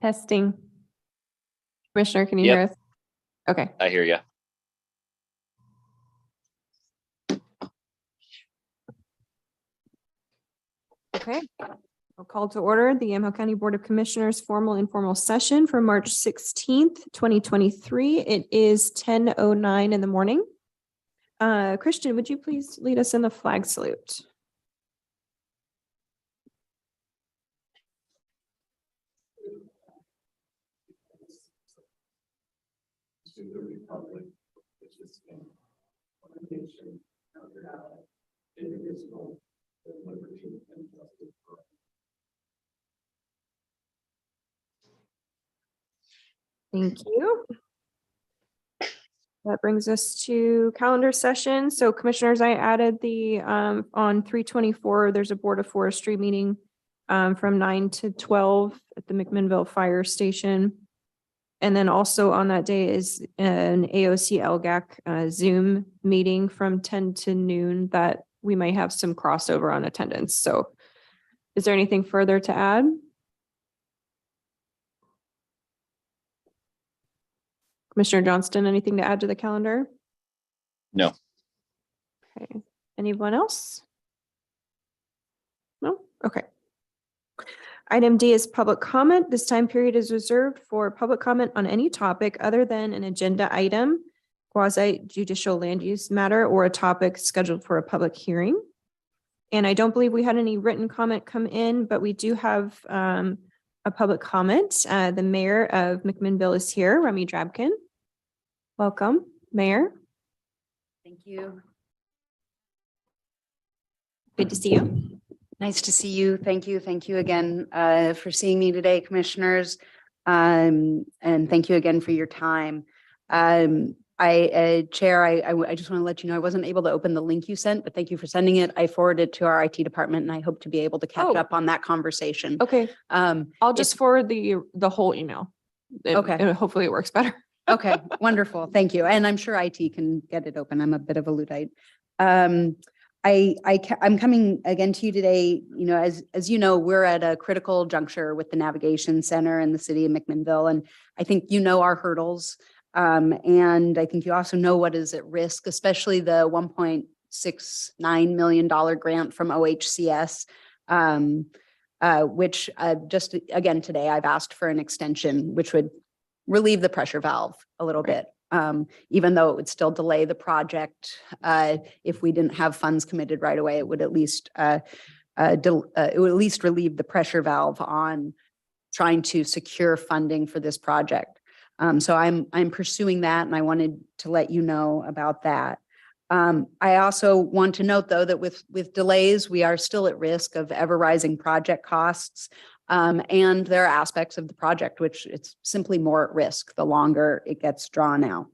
Testing. Commissioner, can you hear us? Okay. I hear you. Okay. I'll call to order the Yamhill County Board of Commissioners formal informal session for March 16th, 2023. It is 10:09 in the morning. Christian, would you please lead us in the flag salute? To the republic which is one nation under God, indivisible, with liberty and justice for all. Thank you. That brings us to calendar session. So commissioners, I added the on 3/24, there's a Board of Forestry meeting from 9 to 12 at the McMinnville Fire Station. And then also on that day is an AOC LGAC Zoom meeting from 10 to noon that we may have some crossover on attendance. So is there anything further to add? Commissioner Johnston, anything to add to the calendar? No. Okay. Anyone else? No? Okay. Item D is public comment. This time period is reserved for public comment on any topic other than an agenda item, quasi judicial land use matter, or a topic scheduled for a public hearing. And I don't believe we had any written comment come in, but we do have a public comment. The mayor of McMinnville is here, Remy Drabkin. Welcome, Mayor. Thank you. Good to see you. Nice to see you. Thank you. Thank you again for seeing me today, commissioners. And thank you again for your time. Chair, I just want to let you know I wasn't able to open the link you sent, but thank you for sending it. I forwarded it to our IT department and I hope to be able to catch up on that conversation. Okay. I'll just forward the whole email. Okay. Hopefully it works better. Okay, wonderful. Thank you. And I'm sure IT can get it open. I'm a bit of a Luddite. I'm coming again to you today, you know, as you know, we're at a critical juncture with the Navigation Center in the city of McMinnville. And I think you know our hurdles. And I think you also know what is at risk, especially the $1.69 million grant from OHCS, which just again today I've asked for an extension, which would relieve the pressure valve a little bit. Even though it would still delay the project, if we didn't have funds committed right away, it would at least relieve the pressure valve on trying to secure funding for this project. So I'm pursuing that, and I wanted to let you know about that. I also want to note, though, that with delays, we are still at risk of ever rising project costs. And there are aspects of the project which it's simply more at risk the longer it gets drawn out.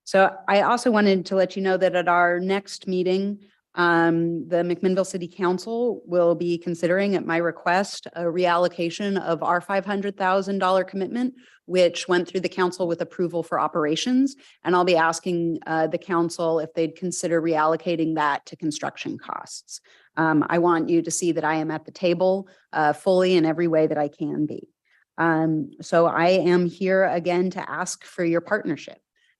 So I also wanted to let you know that at our next meeting, the McMinnville City Council will be considering, at my request, a reallocation of our $500,000 commitment, which went through the council with approval for operations. And I'll be asking the council if they'd consider reallocating that to construction costs. I want you to see that I am at the table fully in every way that I can be. So I am here again to ask for your partnership.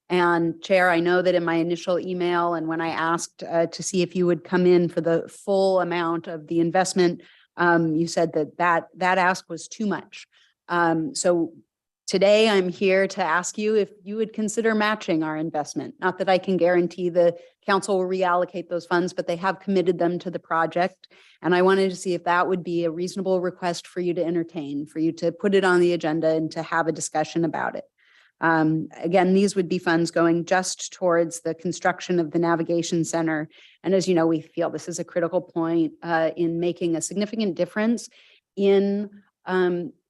And Chair, I know that in my initial email and when I asked to see if you would come in for the full amount of the investment, you said that ask was too much. So today I'm here to ask you if you would consider matching our investment. Not that I can guarantee the council will reallocate those funds, but they have committed them to the project. And I wanted to see if that would be a reasonable request for you to entertain, for you to put it on the agenda and to have a discussion about it. Again, these would be funds going just towards the construction of the Navigation Center. And as you know, we feel this is a critical point in making a significant difference in,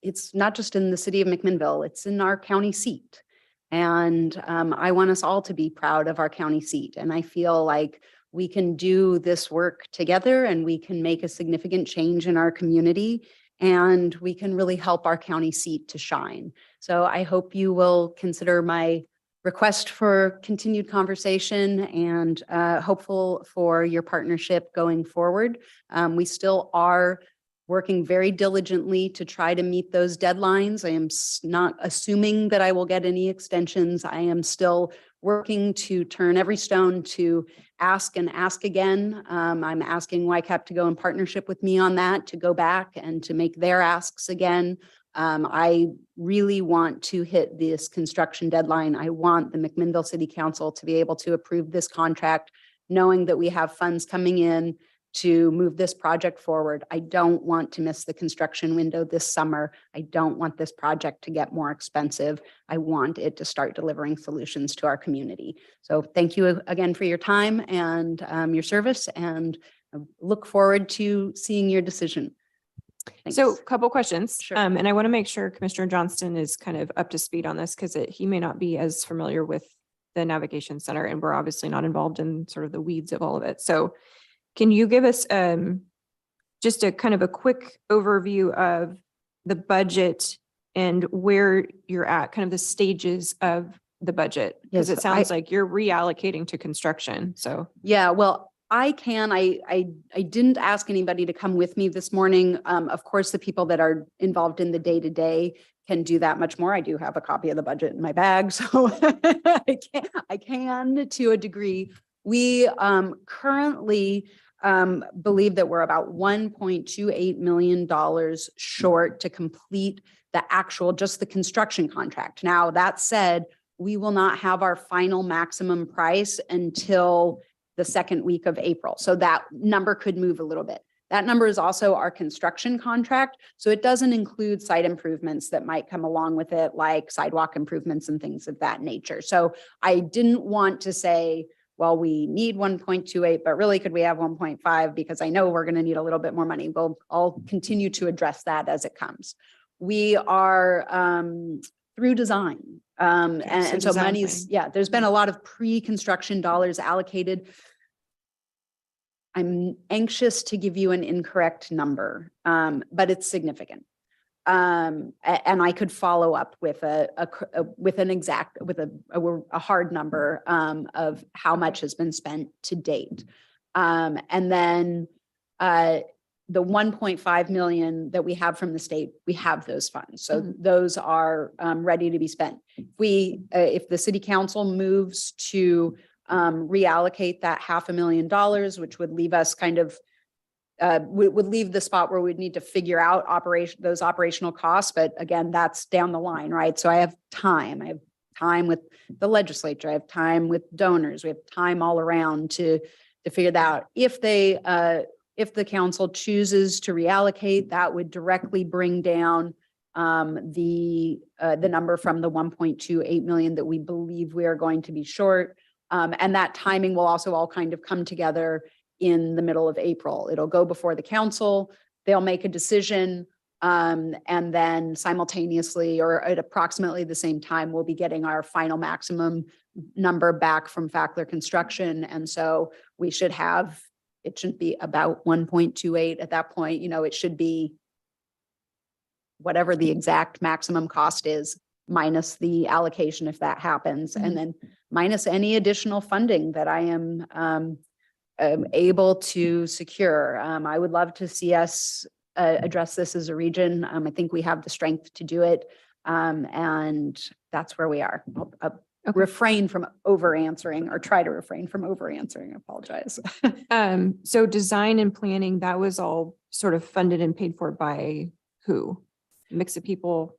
it's not just in the city of McMinnville, it's in our county seat. And I want us all to be proud of our county seat. And I feel like we can do this work together and we can make a significant change in our community. And we can really help our county seat to shine. So I hope you will consider my request for continued conversation and hopeful for your partnership going forward. We still are working very diligently to try to meet those deadlines. I am not assuming that I will get any extensions. I am still working to turn every stone to ask and ask again. I'm asking YCAP to go in partnership with me on that, to go back and to make their asks again. I really want to hit this construction deadline. I want the McMinnville City Council to be able to approve this contract, knowing that we have funds coming in to move this project forward. I don't want to miss the construction window this summer. I don't want this project to get more expensive. I want it to start delivering solutions to our community. So thank you again for your time and your service, and I look forward to seeing your decision. Thanks. So a couple questions. Sure. And I want to make sure Commissioner Johnston is kind of up to speed on this because he may not be as familiar with the navigation center, and we're obviously not involved in sort of the weeds of all of it. So can you give us just a kind of a quick overview of the budget and where you're at, kind of the stages of the budget? Because Yes, it sounds like you're reallocating to construction. So Yeah, well, I didn't ask anybody to come with me this morning. Of course, the people that are involved in the day-to-day can do that much more. I do have a copy of the budget in my bag, so I can to a degree. We currently believe that we're about $1.28 million short to complete the actual, just the construction contract. Now, that said, we will not have our final maximum price until the second week of April. So that number could move a little bit. That number is also our construction contract. So it doesn't include site improvements that might come along with it, like sidewalk improvements and things of that nature. So I didn't want to say, well, we need 1.28, but really could we have 1.5? Because I know we're going to need a little bit more money. I'll continue to address that as it comes. We are through design. And so money's, yeah, there's been a lot of pre-construction dollars allocated. I'm anxious to give you an incorrect number, but it's significant. And I could follow up with a hard number of how much has been spent to date. And then the 1.5 million that we have from the state, we have those funds. So those are ready to be spent. If the city council moves to reallocate that $500,000, which would leave us kind of would leave the spot where we'd need to figure out those operational costs. But again, that's down the line, right? So I have time. I have time with the legislature. I have time with donors. We have time all around to figure that out. If the council chooses to reallocate, that would directly bring down the number from the 1.28 million that we believe we are going to be short. And that timing will also all kind of come together in the middle of April. It'll go before the council. They'll make a decision. And then simultaneously or at approximately the same time, we'll be getting our final maximum number back from Fackler Construction. And so we should have, it shouldn't be about 1.28 at that point. You know, it should be whatever the exact maximum cost is, minus the allocation if that happens, and then minus any additional funding that I am able to secure. I would love to see us address this as a region. I think we have the strength to do it. And that's where we are. I'll refrain from over answering, or try to refrain from over answering. I apologize. So design and planning, that was all sort of funded and paid for by who? Mix of people?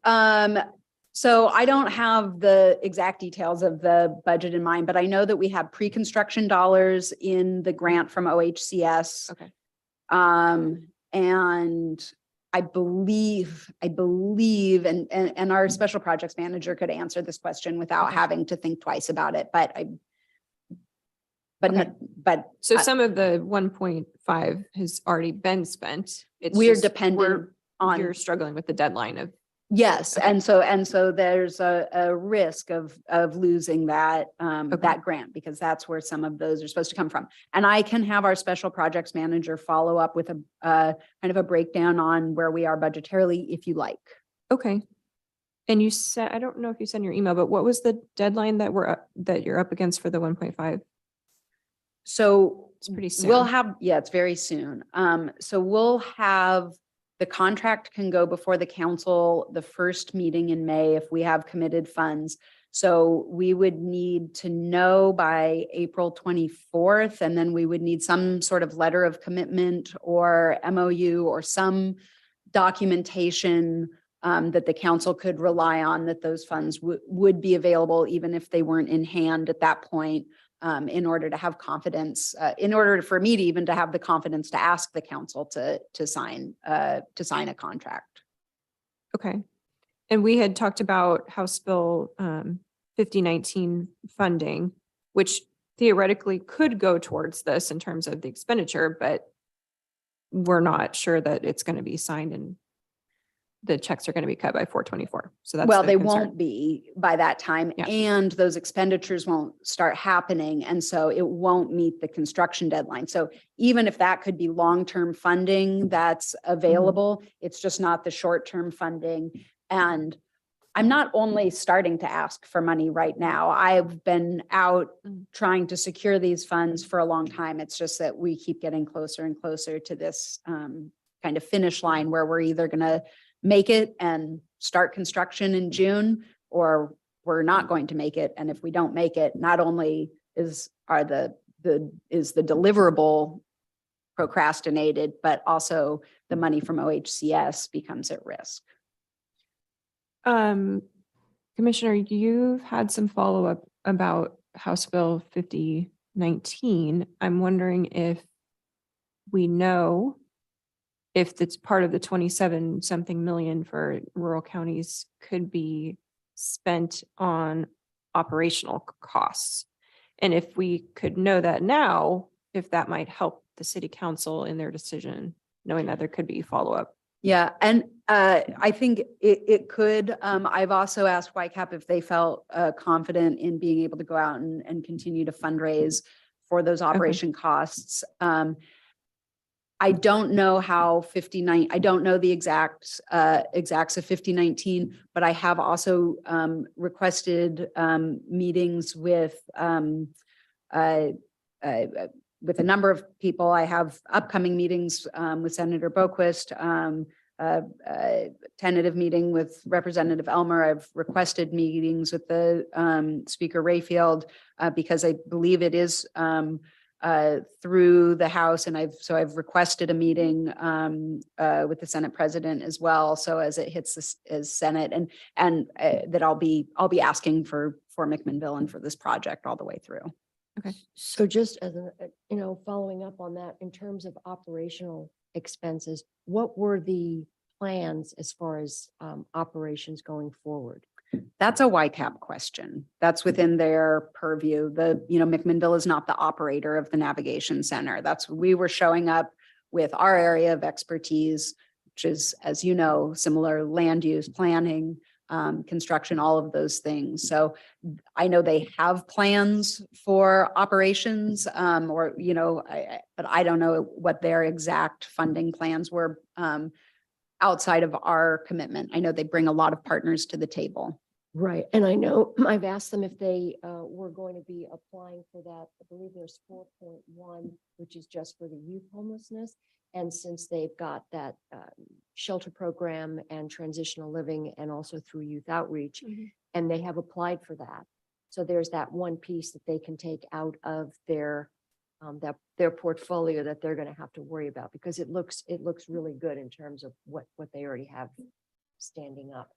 So I don't have the exact details of the budget in mind, but I know that we have pre-construction dollars in the grant from OHCS. Okay. And I believe, and our special projects manager could answer this question without having to think twice about it, but So some of the 1.5 has already been spent. It's we're just dependent on, you're struggling with the deadline of. yes. Okay. And so there's a risk of losing that, that grant, because that's where some of those are supposed to come from. And I can have our special projects manager follow up with a kind of a breakdown on where we are budgetarily, if you like. Okay. And you said, I don't know if you sent your email, but what was the deadline that that you're up against for the 1.5? So It's pretty soon. we'll have, yeah, it's very soon. So we'll have The contract can go before the council the first meeting in May if we have committed funds. So we would need to know by April 24th, and then we would need some sort of letter of commitment or MOU or some documentation that the council could rely on, that those funds would be available even if they weren't in hand at that point, in order to have confidence, in order for me to even to have the confidence to ask the council to sign a contract. Okay. And we had talked about House Bill 5019 funding, which theoretically could go towards this in terms of the expenditure, but we're not sure that it's going to be signed and the checks are going to be cut by 4/24. So that's Well, the they concern. won't be by that time, Yeah. and those expenditures won't start happening. And so it won't meet the construction deadline. So even if that could be long-term funding that's available, it's just not the short-term funding. And I'm not only starting to ask for money right now. I've been out trying to secure these funds for a long time. It's just that we keep getting closer and closer to this kind of finish line where we're either going to make it and start construction in June, or we're not going to make it. And if we don't make it, not only is the deliverable procrastinated, but also the money from OHCS becomes at risk. Commissioner, you've had some follow-up about House Bill 5019. I'm wondering if we know if it's part of the 27 something million for rural counties could be spent on operational costs. And if we could know that now, if that might help the city council in their decision, knowing that there could be follow-up. Yeah, and I think it could. I've also asked YCAP if they felt confident in being able to go out and continue to fundraise for those operation costs. I don't know how 59, I don't know the exacts of 5019, but I have also requested meetings with a number of people. I have upcoming meetings with Senator Boquist, tentative meeting with Representative Elmer. I've requested meetings with the Speaker Rayfield because I believe it is through the House, and I've requested a meeting with the Senate President as well. So as it hits this as Senate, and that I'll be asking for McMinnville and for this project all the way through. Okay. So just as a, following up on that, in terms of operational expenses, what were the plans as far as operations going forward? That's a YCAP question. That's within their purview. McMinnville is not the operator of the navigation center. We were showing up with our area of expertise, which is, as you know, similar land use planning, construction, all of those things. So I know they have plans for operations, but I don't know what their exact funding plans were outside of our commitment. I know they bring a lot of partners to the table. Right. And I know I've asked them if they were going to be applying for that. I believe there's 4.1, which is just for the youth homelessness. And since they've got that shelter program and transitional living, and also through youth outreach, and they have applied for that. So there's that one piece that they can take out of their portfolio that they're going to have to worry about, because it looks really good in terms of what they already have standing up.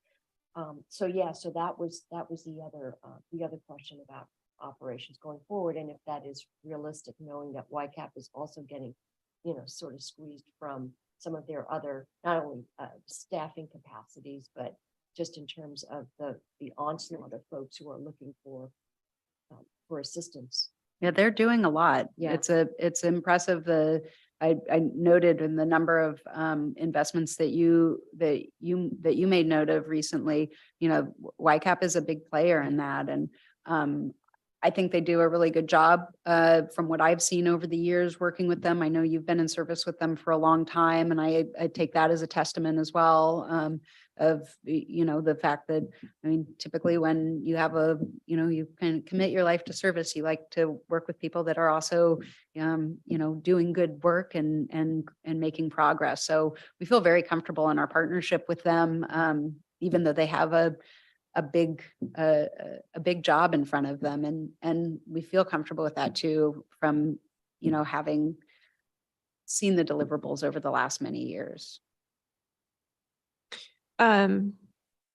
So that was the other question about operations going forward, and if that is realistic, knowing that YCAP is also getting, sort of squeezed from some of their other, not only staffing capacities, but just in terms of the onslaught of folks who are looking for assistance. Yeah, they're doing a lot. Yeah. It's impressive. I noted in the number of investments that you made note of recently. YCAP is a big player in that, and I think they do a really good job from what I've seen over the years working with them. I know you've been in service with them for a long time, and I take that as a testament as well of, you know, the fact that, I mean, typically when you have you can commit your life to service, you like to work with people that are also, you know, doing good work and making progress. So we feel very comfortable in our partnership with them, even though they have a big job in front of them. And we feel comfortable with that too, from, you know, having seen the deliverables over the last many years.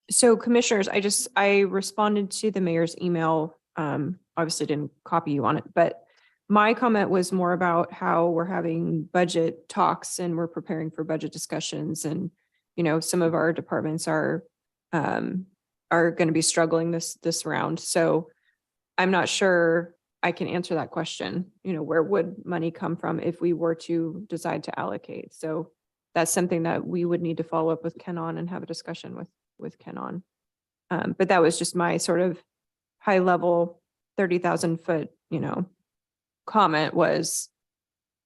So commissioners, I responded to the mayor's email. Obviously didn't copy you on it, but my comment was more about how we're having budget talks and we're preparing for budget discussions, and, you know, some of our departments are going to be struggling this round. So I'm not sure I can answer that question. You know, where would money come from if we were to decide to allocate? So that's something that we would need to follow up with Ken on and have a discussion with Ken on. But that was just my sort of high level 30,000 foot, you know, comment was,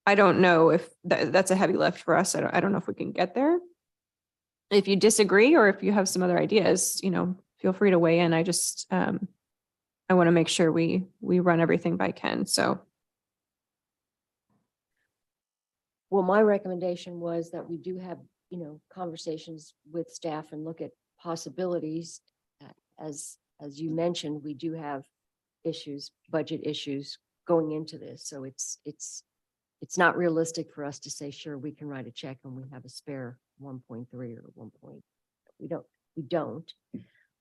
I don't know if that's a heavy lift for us. I don't know if we can get there. If you disagree, or if you have some other ideas, you know, feel free to weigh in. I just, I want to make sure we run everything by Ken. So. Well, my recommendation was that we do have, you know, conversations with staff and look at possibilities. As you mentioned, we do have issues, budget issues going into this. So it's not realistic for us to say, sure, we can write a check and we have a spare 1.3 or 1 point. We don't.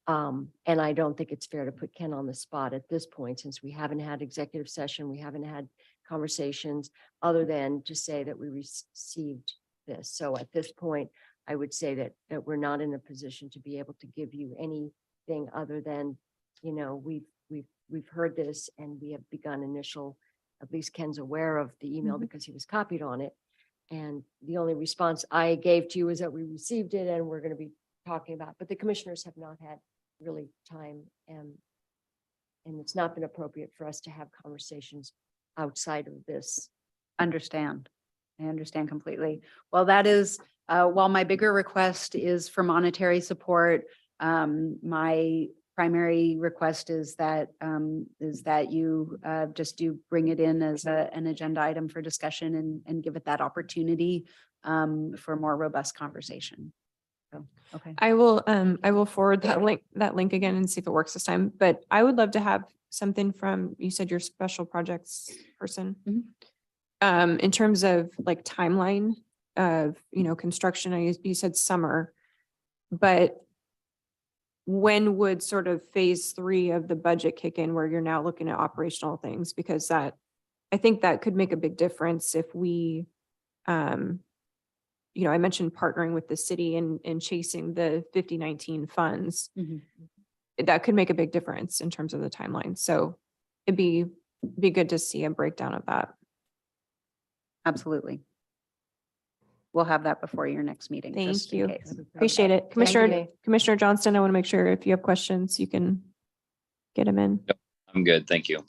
And I don't think it's fair to put Ken on the spot at this point, since we haven't had executive session, we haven't had conversations other than to say that we received this. So at this point, I would say that we're not in a position to be able to give you anything other than, you know, we've heard this and we have begun initial, at least Ken's aware of the email because he was copied on it. And the only response I gave to you is that we received it and we're going to be talking about, but the commissioners have not had really time, and it's not been appropriate for us to have conversations outside of this. I understand completely. Well, that is, while my bigger request is for monetary support, my primary request is that you just do bring it in as an agenda item for discussion and give it that opportunity for more robust conversation. So, okay. I will forward that link again and see if it works this time, but I would love to have something from, you said your special projects person. In terms of like timeline of, you know, construction, you said summer, but when would sort of phase 3 of the budget kick in, where you're now looking at operational things? Because I think that could make a big difference if we, you know, I mentioned partnering with the city and chasing the 5019 funds. That could make a big difference in terms of the timeline. So it'd be good to see a breakdown of that. Absolutely. We'll have that before your next meeting. Thank you. Case. Appreciate it. Commissioner Johnston, I want to make sure if you have questions, you can get them in. Yep, I'm good. Thank you.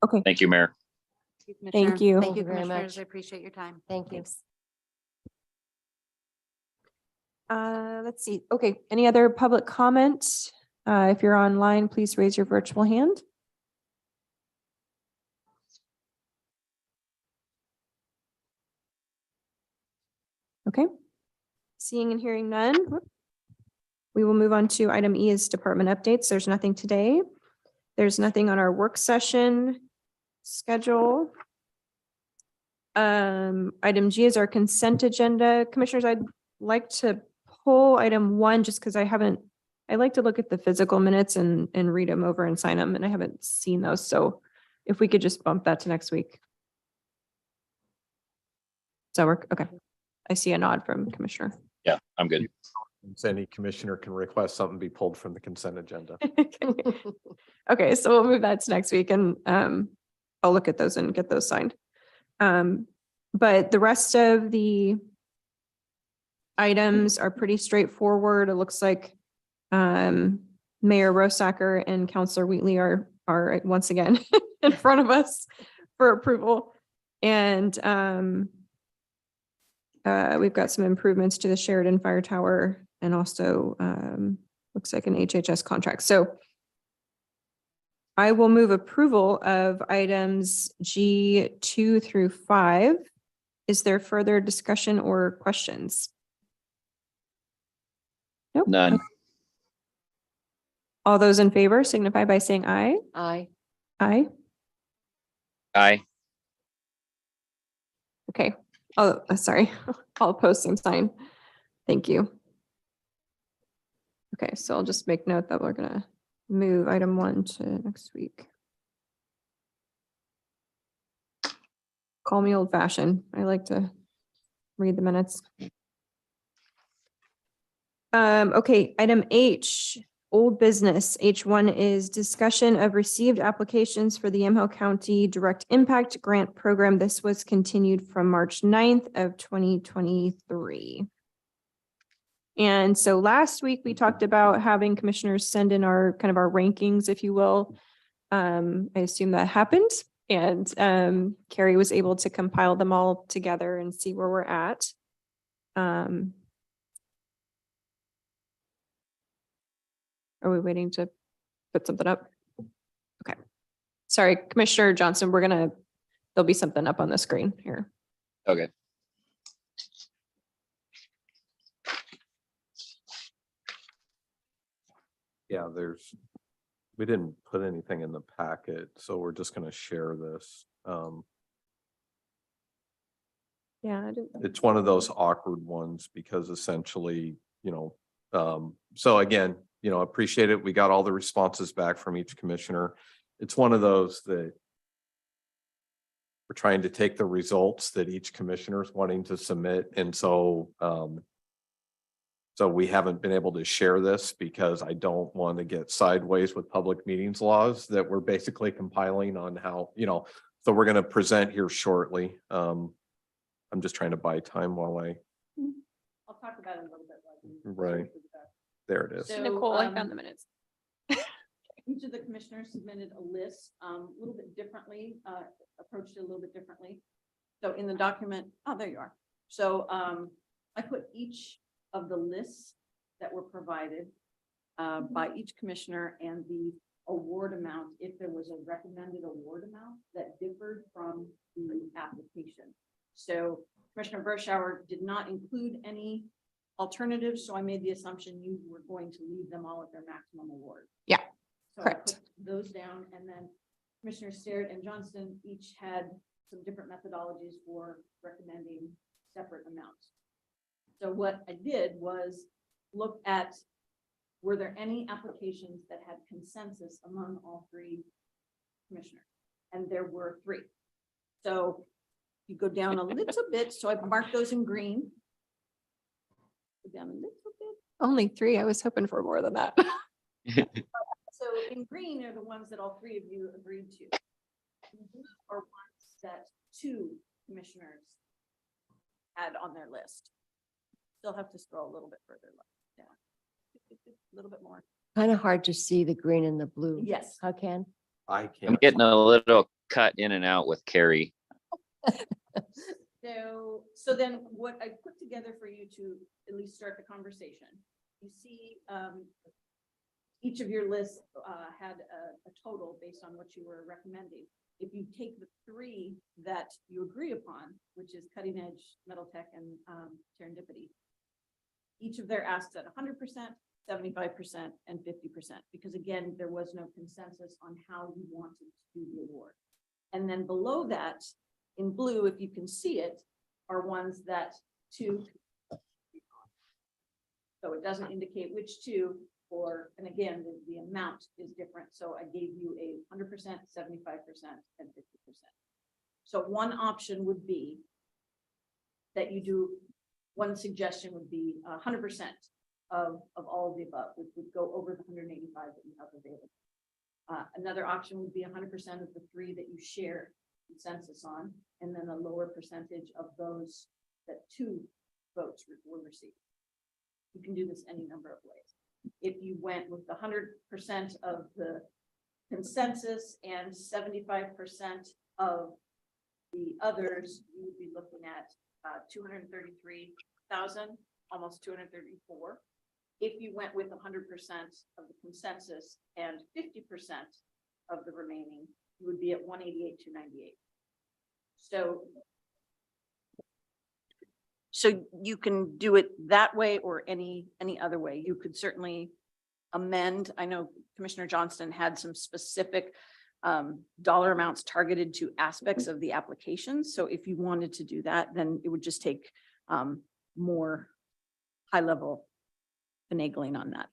Okay. Thank you, Mayor. Thank you. Thank you very Commissioners. much. I appreciate your time. Thank you. Let's see. Okay. Any other public comment? If you're online, please raise your virtual hand. Okay. Seeing and hearing none. We will move on to item E, is department updates. There's nothing today. There's nothing on our work session schedule. Item G is our consent agenda. Commissioners, I'd like to pull item 1 just because I like to look at the physical minutes and read them over and sign them, and I haven't seen those. So if we could just bump that to next week. Does that work? Okay. I see a nod from Commissioner. Yeah, I'm good. Any commissioner can request something be pulled from the consent agenda. Okay, so we'll move that to next week, and I'll look at those and get those signed. But the rest of the items are pretty straightforward. It looks like Mayor Rosacker and Councilor Wheatley are are once again in front of us for approval. And we've got some improvements to the Sheridan Fire Tower and also looks like an HHS contract. So I will move approval of items G2 through 5. Is there further discussion or questions? Nope. None. All those in favor signify by saying aye. Aye. Aye. Aye. Okay. Oh, sorry. All opposed, same sign. Thank you. Okay, so I'll just make note that we're gonna move item 1 to next week. Call me old fashioned. I like to read the minutes. Okay, item H, old business. H1 is discussion of received applications for the Yamhill County Direct Impact Grant Program. This was continued from March 9th of 2023. And so last week we talked about having commissioners send in our kind of our rankings, if you will. I assume that happened, and Carrie was able to compile them all together and see where we're at. Are we waiting to put something up? Okay. Sorry, Commissioner Johnson, there'll be something up on the screen here. Okay. Yeah, we didn't put anything in the packet, so we're just gonna share this. Yeah, I didn't. It's one of those awkward ones because essentially, so again, appreciate it. We got all the responses back from each commissioner. It's one of those that we're trying to take the results that each commissioner is wanting to submit. And so, so we haven't been able to share this because I don't want to get sideways with public meetings laws that we're basically compiling on how, so we're going to present here shortly. I'm just trying to buy time while I'll talk about it a little bit. Right. There it is. So, Nicole, I found the minutes. Each of the commissioners submitted a list, a little bit differently, approached it a little bit differently. So in the document, oh, there you are. So I put each of the lists that were provided by each commissioner and the award amount, if there was a recommended award amount that differed from the application. So Commissioner Bershauer did not include any alternatives, so I made the assumption you were going to leave them all at their maximum award. Yeah, so correct. I put those down, and then Commissioner Sterrett and Johnston each had some different methodologies for recommending separate amounts. So what I did was look at, were there any applications that had consensus among all 3 commissioners? And there were 3. So you go down a little bit, so I've marked those in green. Go down a little bit. Only 3. I was hoping for more than that. So in green are the ones that all 3 of you agreed to. These are ones that 2 commissioners had on their list. Still have to scroll a little bit further down. A little bit more. Kind of hard to see the green and the blue. Yes. How can? I I'm can't. getting a little cut in and out with Carrie. So then what I put together for you to at least start the conversation, you see each of your lists had a total based on what you were recommending. If you take the 3 that you agree upon, which is Cutting Edge, Metal Tech, and Serendipity, each of their asks at 100%, 75%, and 50%, because again, there was no consensus on how you wanted to do the award. And then below that, in blue, if you can see it, are ones that 2. So it doesn't indicate which 2, and again, the amount is different. So I gave you a 100%, 75%, and 50%. So one option would be that you do, one suggestion would be 100% of all of the above, which would go over the 185 that you have available. Another option would be 100% of the 3 that you share consensus on, and then a lower percentage of those that 2 votes were received. You can do this any number of ways. If you went with the 100% of the consensus and 75% of the others, you would be looking at 233,000, almost 234. If you went with 100% of the consensus and 50% of the remaining, you would be at 188,298. So you can do it that way or any other way. You could certainly amend. I know Commissioner Johnston had some specific dollar amounts targeted to aspects of the application. So if you wanted to do that, then it would just take more high-level finagling on that.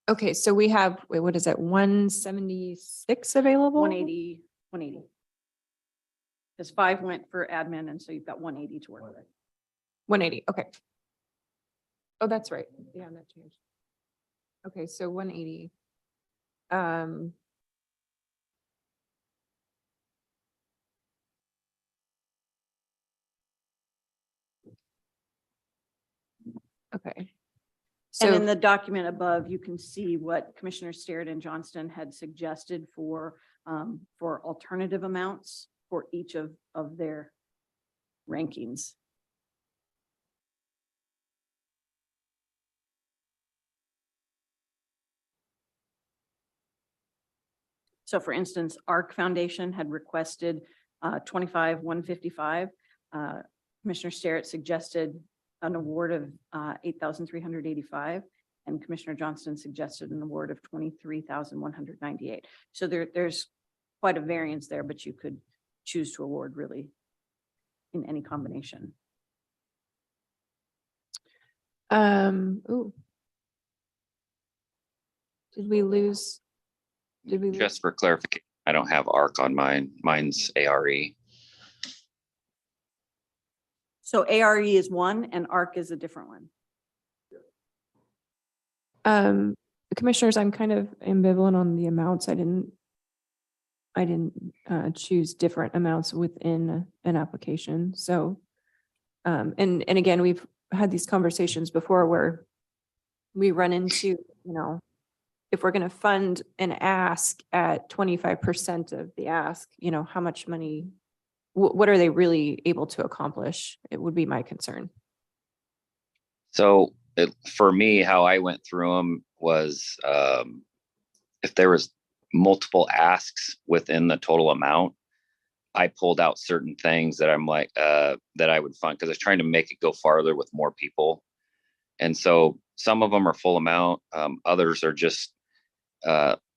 Okay, so we have, wait, what is it, 176 available? 180. Because 5 went for admin, and so you've got 180 to work with. 180, okay. Oh, that's right. Yeah, that changed. Okay, so 180. Okay. And in So, the document above, you can see what Commissioner Starrett and Johnston had suggested for alternative amounts for each of their rankings. So for instance, ARC Foundation had requested 25,155. Commissioner Starrett suggested an award of 8,385, and Commissioner Johnston suggested an award of 23,198. So there's quite a variance there, but you could choose to award really in any combination. ooh. Did we lose? Did we? Just for clarification, I don't have ARC on mine. Mine's ARE. So ARE is one and ARC is a different one. Commissioners, I'm kind of ambivalent on the amounts. I didn't choose different amounts within an application. So, and again, we've had these conversations before where we run into, if we're going to fund an ask at 25% of the ask, how much money, what are they really able to accomplish? It would be my concern. So for me, how I went through them was if there was multiple asks within the total amount, I pulled out certain things that I'm like, that I would fund because I was trying to make it go farther with more people. And so some of them are full amount. Others are just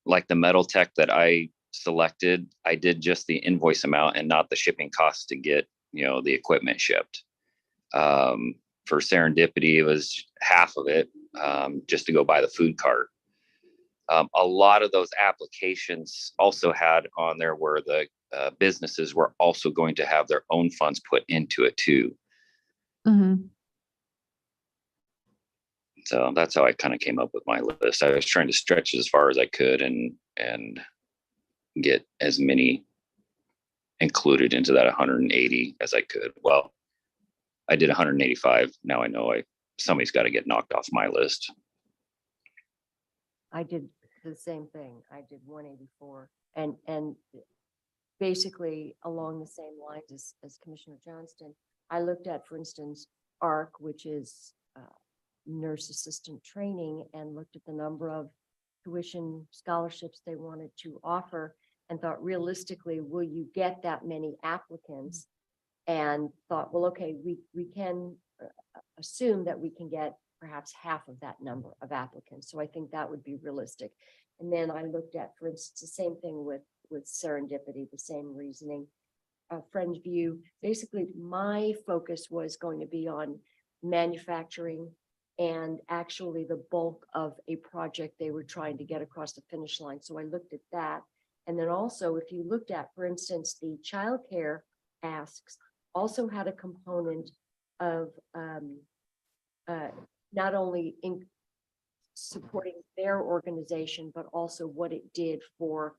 like the metal tech that I selected. I did just the invoice amount and not the shipping costs to get, the equipment shipped. For Serendipity, it was half of it just to go buy the food cart. A lot of those applications also had on there where the businesses were also going to have their own funds put into it too. Mm-hmm. So that's how I kind of came up with my list. I was trying to stretch it as far as I could and get as many included into that 180 as I could. Well, I did 185. Now I know somebody's got to get knocked off my list. I did the same thing. I did 184 and basically along the same lines as Commissioner Johnston. I looked at, for instance, ARC, which is nurse assistant training, and looked at the number of tuition scholarships they wanted to offer and thought realistically, will you get that many applicants? And thought, well, okay, we can assume that we can get perhaps half of that number of applicants. So I think that would be realistic. And then I looked at, for instance, the same thing with Serendipity, the same reasoning. Friend View, basically my focus was going to be on manufacturing and actually the bulk of a project they were trying to get across the finish line. So I looked at that. And then also, if you looked at, for instance, the childcare asks also had a component of not only in supporting their organization, but also what it did for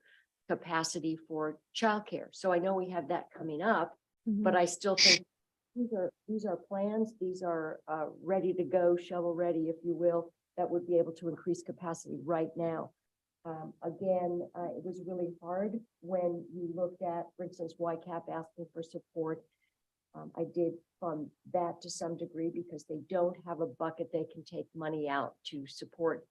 capacity for childcare. So I know we have that coming up, but I still think these are plans. These are ready to go, shovel ready, if you will, that would be able to increase capacity right now. Again, it was really hard when you looked at, for instance, YCAP asking for support. I did fund that to some degree because they don't have a bucket they can take money out to support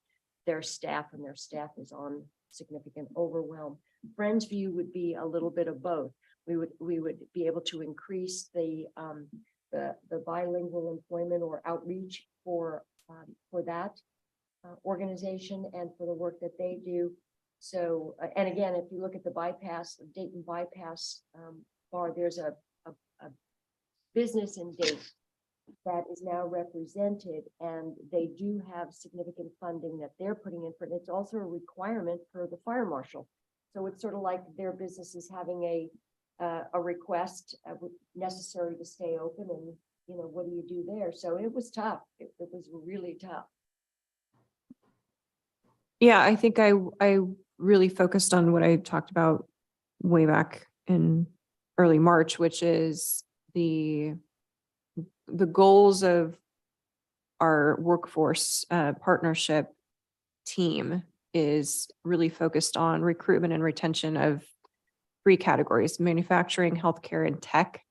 their staff, and their staff is on significant overwhelm. Friends View would be a little bit of both. We would be able to increase the bilingual employment or outreach for that organization and for the work that they do. So, and again, if you look at the bypass, Dayton bypass bar, there's a business in Dayton that is now represented, and they do have significant funding that they're putting in for it. It's also a requirement for the fire marshal. So it's sort of like their business is having a request necessary to stay open, and what do you do there? So it was tough. It was really tough. Yeah, I think I really focused on what I talked about way back in early March, which is the goals of our workforce partnership team is really focused on recruitment and retention of 3 categories: manufacturing, healthcare, and tech.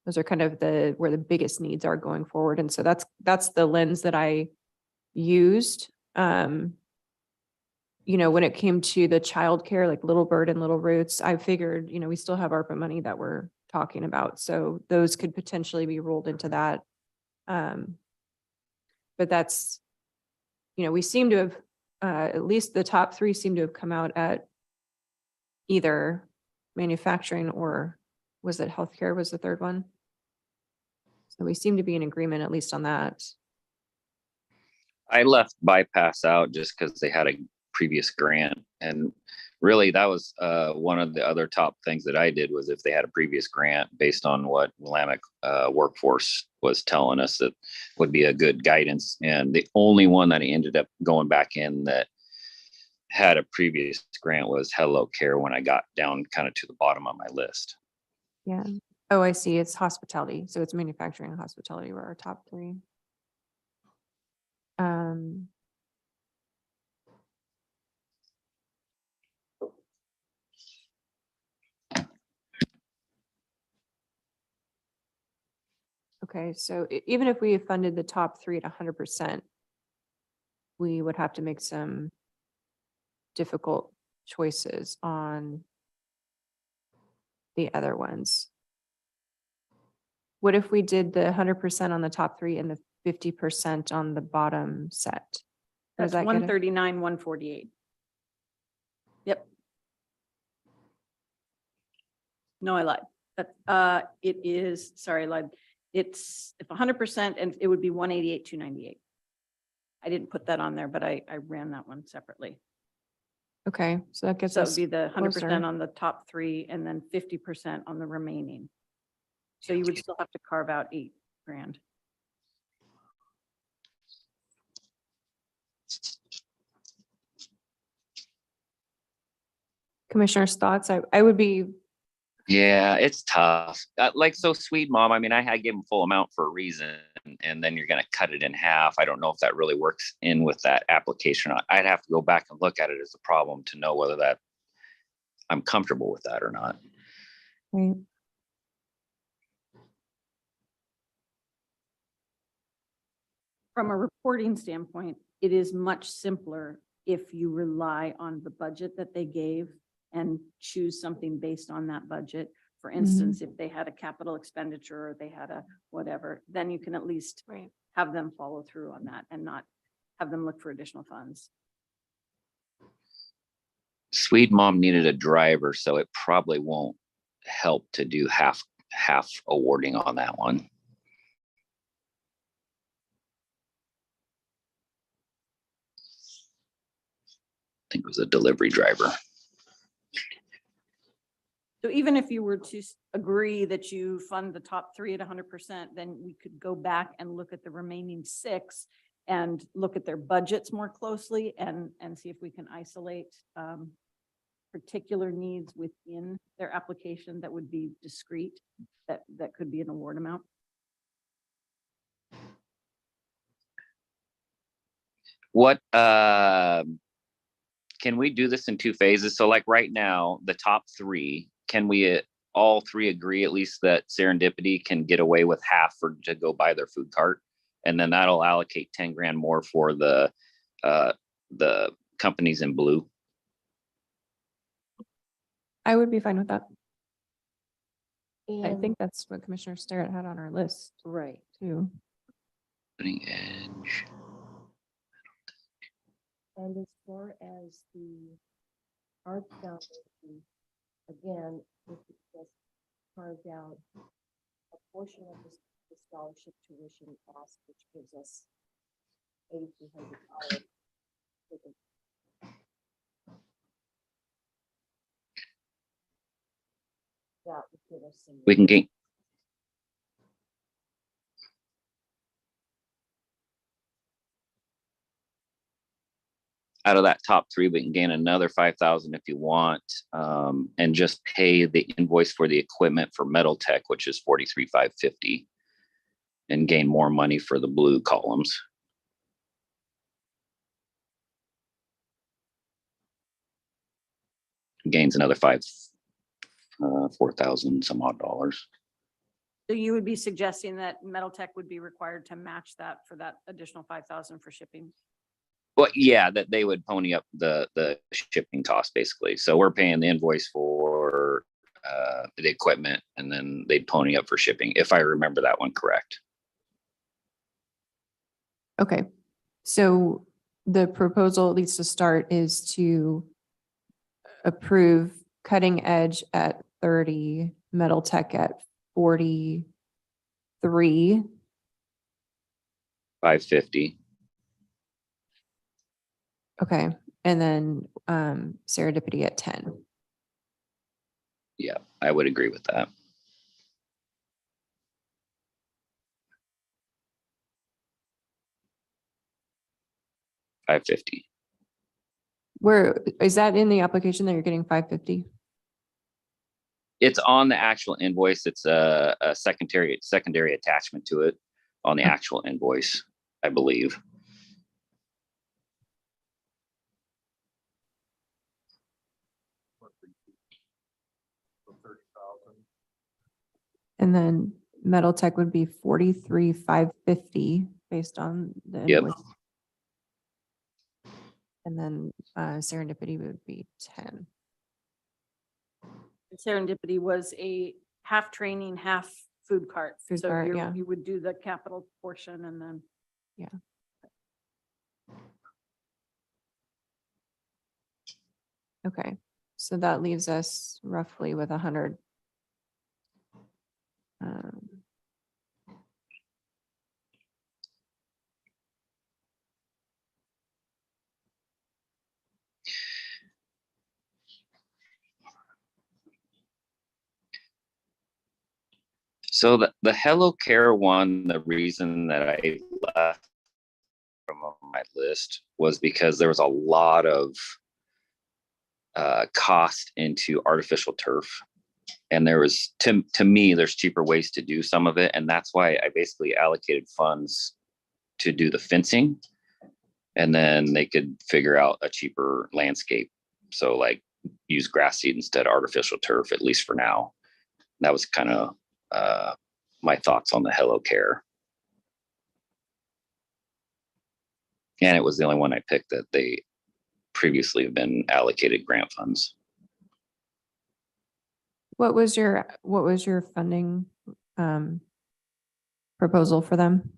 Those are kind of where the biggest needs are going forward. And so that's the lens that I used. When it came to the childcare, like Little Bird and Little Roots, I figured, we still have ARPA money that we're talking about. So those could potentially be rolled into that. But that's, we seem to have, at least the top 3 seem to have come out at either manufacturing, or was it healthcare was the third one? So we seem to be in agreement, at least on that. I left bypass out just because they had a previous grant, and really that was one of the other top things that I did was if they had a previous grant based on what Willamette workforce was telling us that would be a good guidance. And the only one that I ended up going back in that had a previous grant was Hello Care, when I got down kind of to the bottom of my list. Yeah. Oh, I see. It's hospitality. So it's manufacturing and hospitality were our top 3. Okay, so even if we funded the top 3 at 100%, we would have to make some difficult choices on the other ones. What if we did the 100% on the top 3 and the 50% on the bottom set? Does That's that get it? 139, 148. Yep. No, I lied. But it is, sorry, I lied. It's if 100%, and it would be 188, 298. I didn't put that on there, but I ran that one separately. Okay, so that gets So it would us, be the 100% closer. on the top 3 and then 50% on the remaining. So you would still have to carve out $8 grand. Commissioner's thoughts? I would be, Yeah, it's tough. So Sweet Mom, I mean, I gave them full amount for a reason, and then you're going to cut it in half. I don't know if that really works in with that application. I'd have to go back and look at it as a problem to know whether that I'm comfortable with that or not. right. From a reporting standpoint, it is much simpler if you rely on the budget that they gave and choose something based on that budget. For instance, if they had a capital expenditure or they had a whatever, then you can at least Right. have them follow through on that and not have them look for additional funds. Sweet Mom needed a driver, so it probably won't help to do half awarding on that one. I think it was a delivery driver. So even if you were to agree that you fund the top 3 at 100%, then we could go back and look at the remaining 6 and look at their budgets more closely and see if we can isolate particular needs within their application that would be discrete, that could be an award amount. What can can we do this in two phases? So like right now, the top three, can we all three agree at least that Serendipity can get away with half to go buy their food cart? And then that'll allocate 10 grand more for the companies in blue. I would be fine with that. I And, think that's what Commissioner Starrett had on our list right. too. Cutting edge. And as far as the art foundation, again, if it just carved out a portion of the scholarship tuition cost, which gives us $8,200. That would give us some. We can gain. Out of that top three, we can gain another 5,000 if you want, and just pay the invoice for the equipment for Metal Tech, which is 43,550, and gain more money for the blue columns. Gains another 4,000 some odd dollars. So you would be suggesting that Metal Tech would be required to match that for that additional 5,000 for shipping? Well, yeah, that they would pony up the shipping cost basically. So we're paying the invoice for the equipment, and then they'd pony up for shipping, if I remember that one correct. Okay, so the proposal, at least to start, is to approve Cutting Edge at 30, Metal Tech at 43. 550. Okay, and then Serendipity at 10. Yeah, I would agree with that. $550. Where is that in the application that you're getting 550? It's on the actual invoice. It's a secondary attachment to it on the actual invoice, I believe. And then Metal Tech would be 43,550 based on the Yep. invoice. And then Serendipity would be 10. Serendipity was a half training, half food cart. Food So cart, yeah. you would do the capital portion and then. Okay, so that leaves us roughly with 100. So the Hello Care one, the reason that I left from my list was because there was a lot of cost into artificial turf. And there was, to me, there's cheaper ways to do some of it. And that's why I basically allocated funds to do the fencing. And then they could figure out a cheaper landscape. So like use grass seed instead of artificial turf, at least for now. That was kind of my thoughts on the Hello Care. And it was the only one I picked that they previously have been allocated grant funds. What was your funding proposal for them?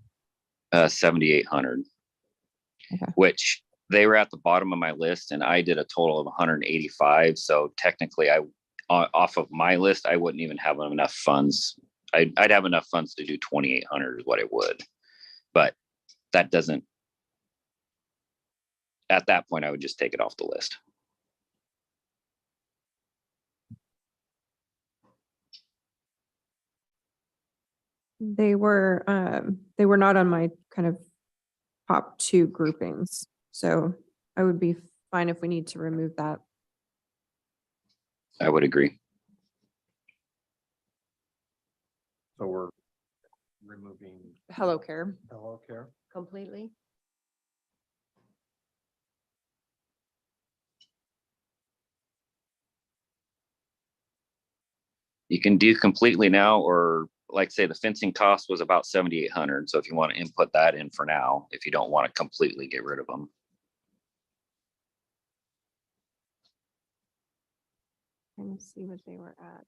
7,800, Okay. which they were at the bottom of my list, and I did a total of 185. So technically, off of my list, I wouldn't even have enough funds. I'd have enough funds to do 2,800 is what it would, but that doesn't. At that point, I would just take it off the list. They were not on my kind of top 2 groupings. So I would be fine if we need to remove that. I would agree. So we're removing Hello Care. Hello Care. Completely? You can do completely now, or like say the fencing cost was about 7,800. So if you want to input that in for now, if you don't want to completely get rid of them. Trying to see what they were at.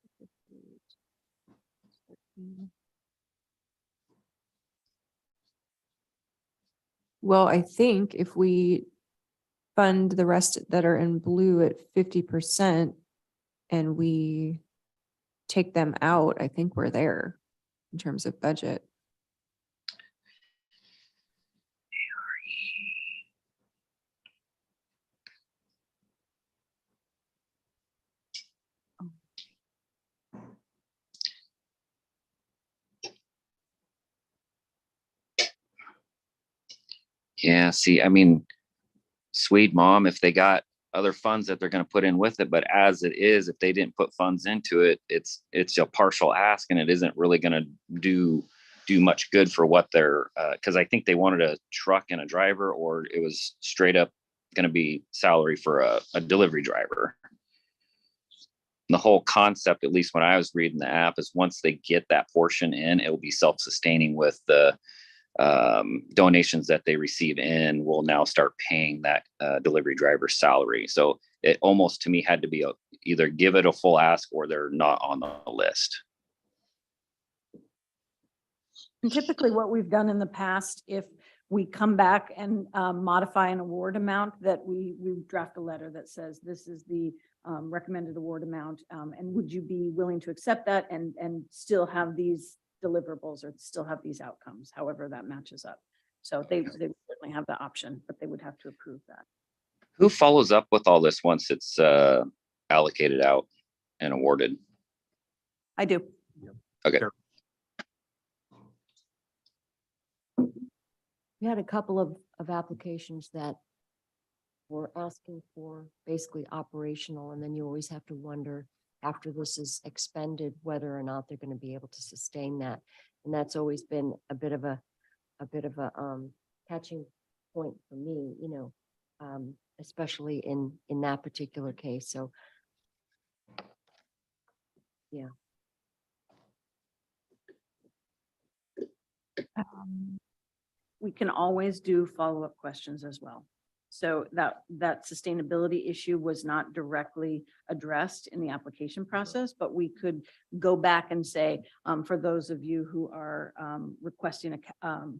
Well, I think if we fund the rest that are in blue at 50% and we take them out, I think we're there in terms of budget. Yeah, see, I mean, Swede Mom, if they got other funds that they're going to put in with it, but as it is, if they didn't put funds into it, it's a partial ask, and it isn't really going to do much good for what they're because I think they wanted a truck and a driver, or it was straight up going to be salary for a delivery driver. The whole concept, at least when I was reading the app, is once they get that portion in, it will be self-sustaining with the donations that they receive in will now start paying that delivery driver's salary. So it almost to me had to be either give it a full ask or they're not on the list. And typically what we've done in the past, if we come back and modify an award amount, that we draft a letter that says, this is the recommended award amount. And would you be willing to accept that and still have these deliverables or still have these outcomes, however that matches up. So they certainly have the option, but they would have to approve that. Who follows up with all this once it's allocated out and awarded? I do. Okay. Sure. We had a couple of applications that were asking for basically operational, and then you always have to wonder after this is expended, whether or not they're going to be able to sustain that. And that's always been a bit of a catching point for me, especially in that particular case. So, yeah. We can always do follow-up questions as well. So that sustainability issue was not directly addressed in the application process, but we could go back and say, for those of you who are requesting an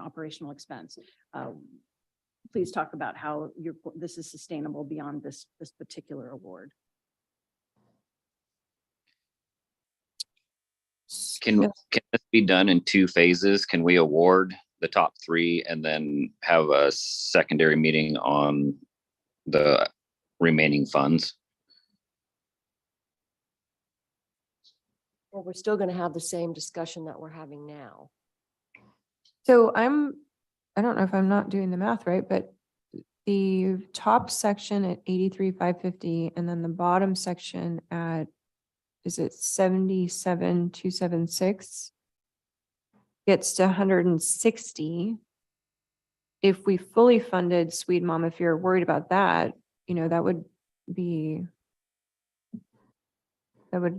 operational expense, please talk about how this is sustainable beyond this particular award. Can this be done in 2 phases? Can we award the top 3 and then have a secondary meeting on the remaining funds? Well, we're still going to have the same discussion that we're having now. So I don't know if I'm not doing the math right, but the top section at 83,550 and then the bottom section at, is it 77,276? Gets to 160. If we fully funded Swede Mom, if you're worried about that, that would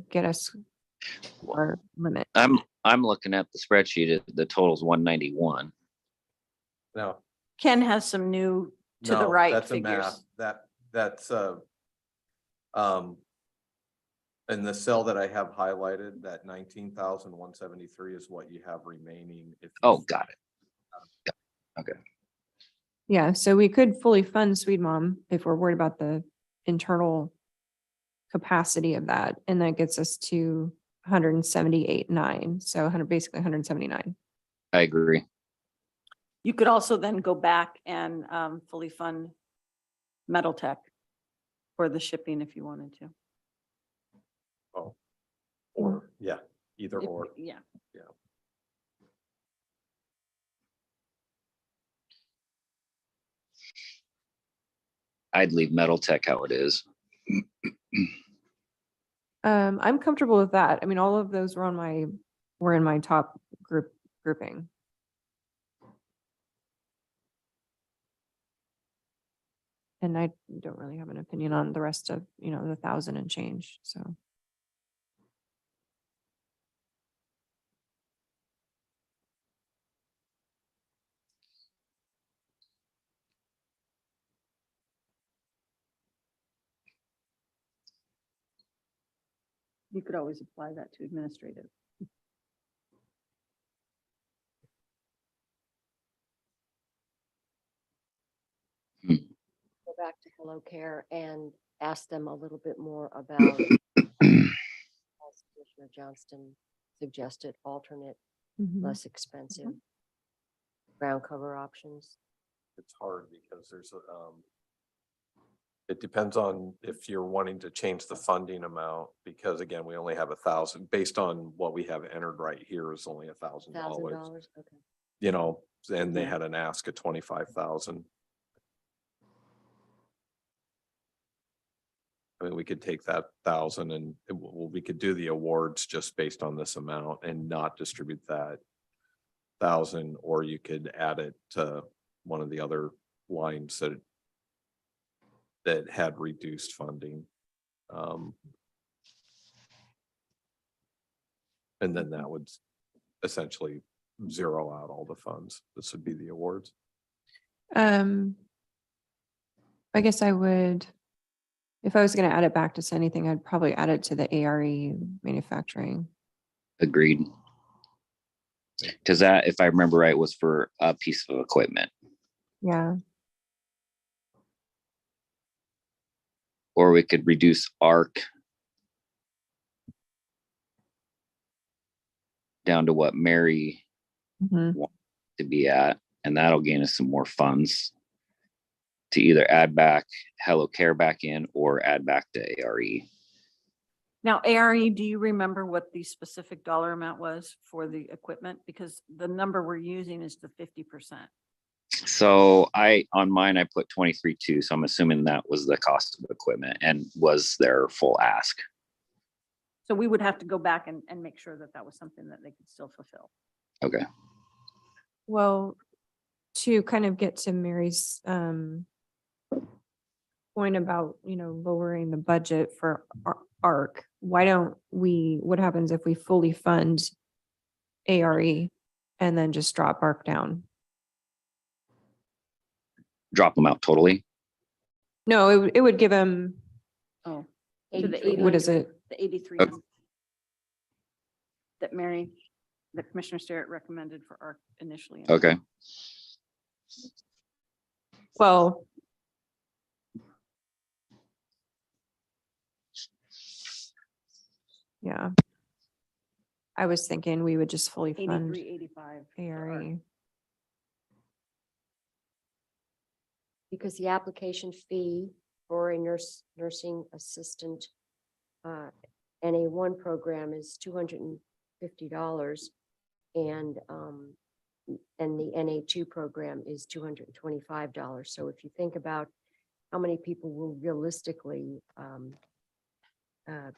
get us our limit. I'm looking at the spreadsheet. The total's 191. No. Ken has some new to the right That's figures. a math. That's in the cell that I have highlighted, that 19,173 is what you have remaining. If you Oh, got it. Okay. Yeah, so we could fully fund Swede Mom if we're worried about the internal capacity of that. And that gets us to 178.9. So basically 179. I agree. You could also then go back and fully fund Metal Tech for the shipping if you wanted to. Oh, or yeah, either If- or. Yeah. Yeah. I'd leave Metal Tech how it is. I'm comfortable with that. I mean, all of those were in my top grouping. And I don't really have an opinion on the rest of, the 1,000 and change, so. You could always apply that to administrative. Go back to Hello Care and ask them a little bit more about, as Commissioner Johnston suggested, alternate, Mhm. less expensive ground cover options. It's hard because there's it depends on if you're wanting to change the funding amount, because again, we only have 1,000, based on what we have entered right here is only $1,000. $1,000, okay. You know, and they had an ask of 25,000. I mean, we could take that 1,000 and we could do the awards just based on this amount and not distribute that 1,000, or you could add it to one of the other lines that had reduced funding. And then that would essentially zero out all the funds. This would be the awards. I guess I would, if I was going to add it back to anything, I'd probably add it to the ARE manufacturing. Agreed. Because that, if I remember right, was for a piece of equipment. Yeah. Or we could reduce ARC down to what Mary Mhm. wants to be at, and that'll gain us some more funds to either add back Hello Care back in or add back to ARE. Now, ARE, do you remember what the specific dollar amount was for the equipment? Because the number we're using is the 50%. So on mine, I put 23.2. So I'm assuming that was the cost of equipment and was their full ask. So we would have to go back and make sure that that was something that they could still fulfill. Okay. Well, to kind of get to Mary's point about, lowering the budget for ARC, why don't we, what happens if we fully fund ARE and then just drop ARC down? Drop them out totally. No, it would give them, Oh, to the 8,300. what is it? The 8,300 that Commissioner Sterrett recommended for ARC initially. Okay. Well, yeah. I was thinking we would just fully fund 83.85. for ARC. ARE. Because the application fee for a nursing assistant NA1 program is $250, and the NA2 program is $225. So if you think about how many people will realistically,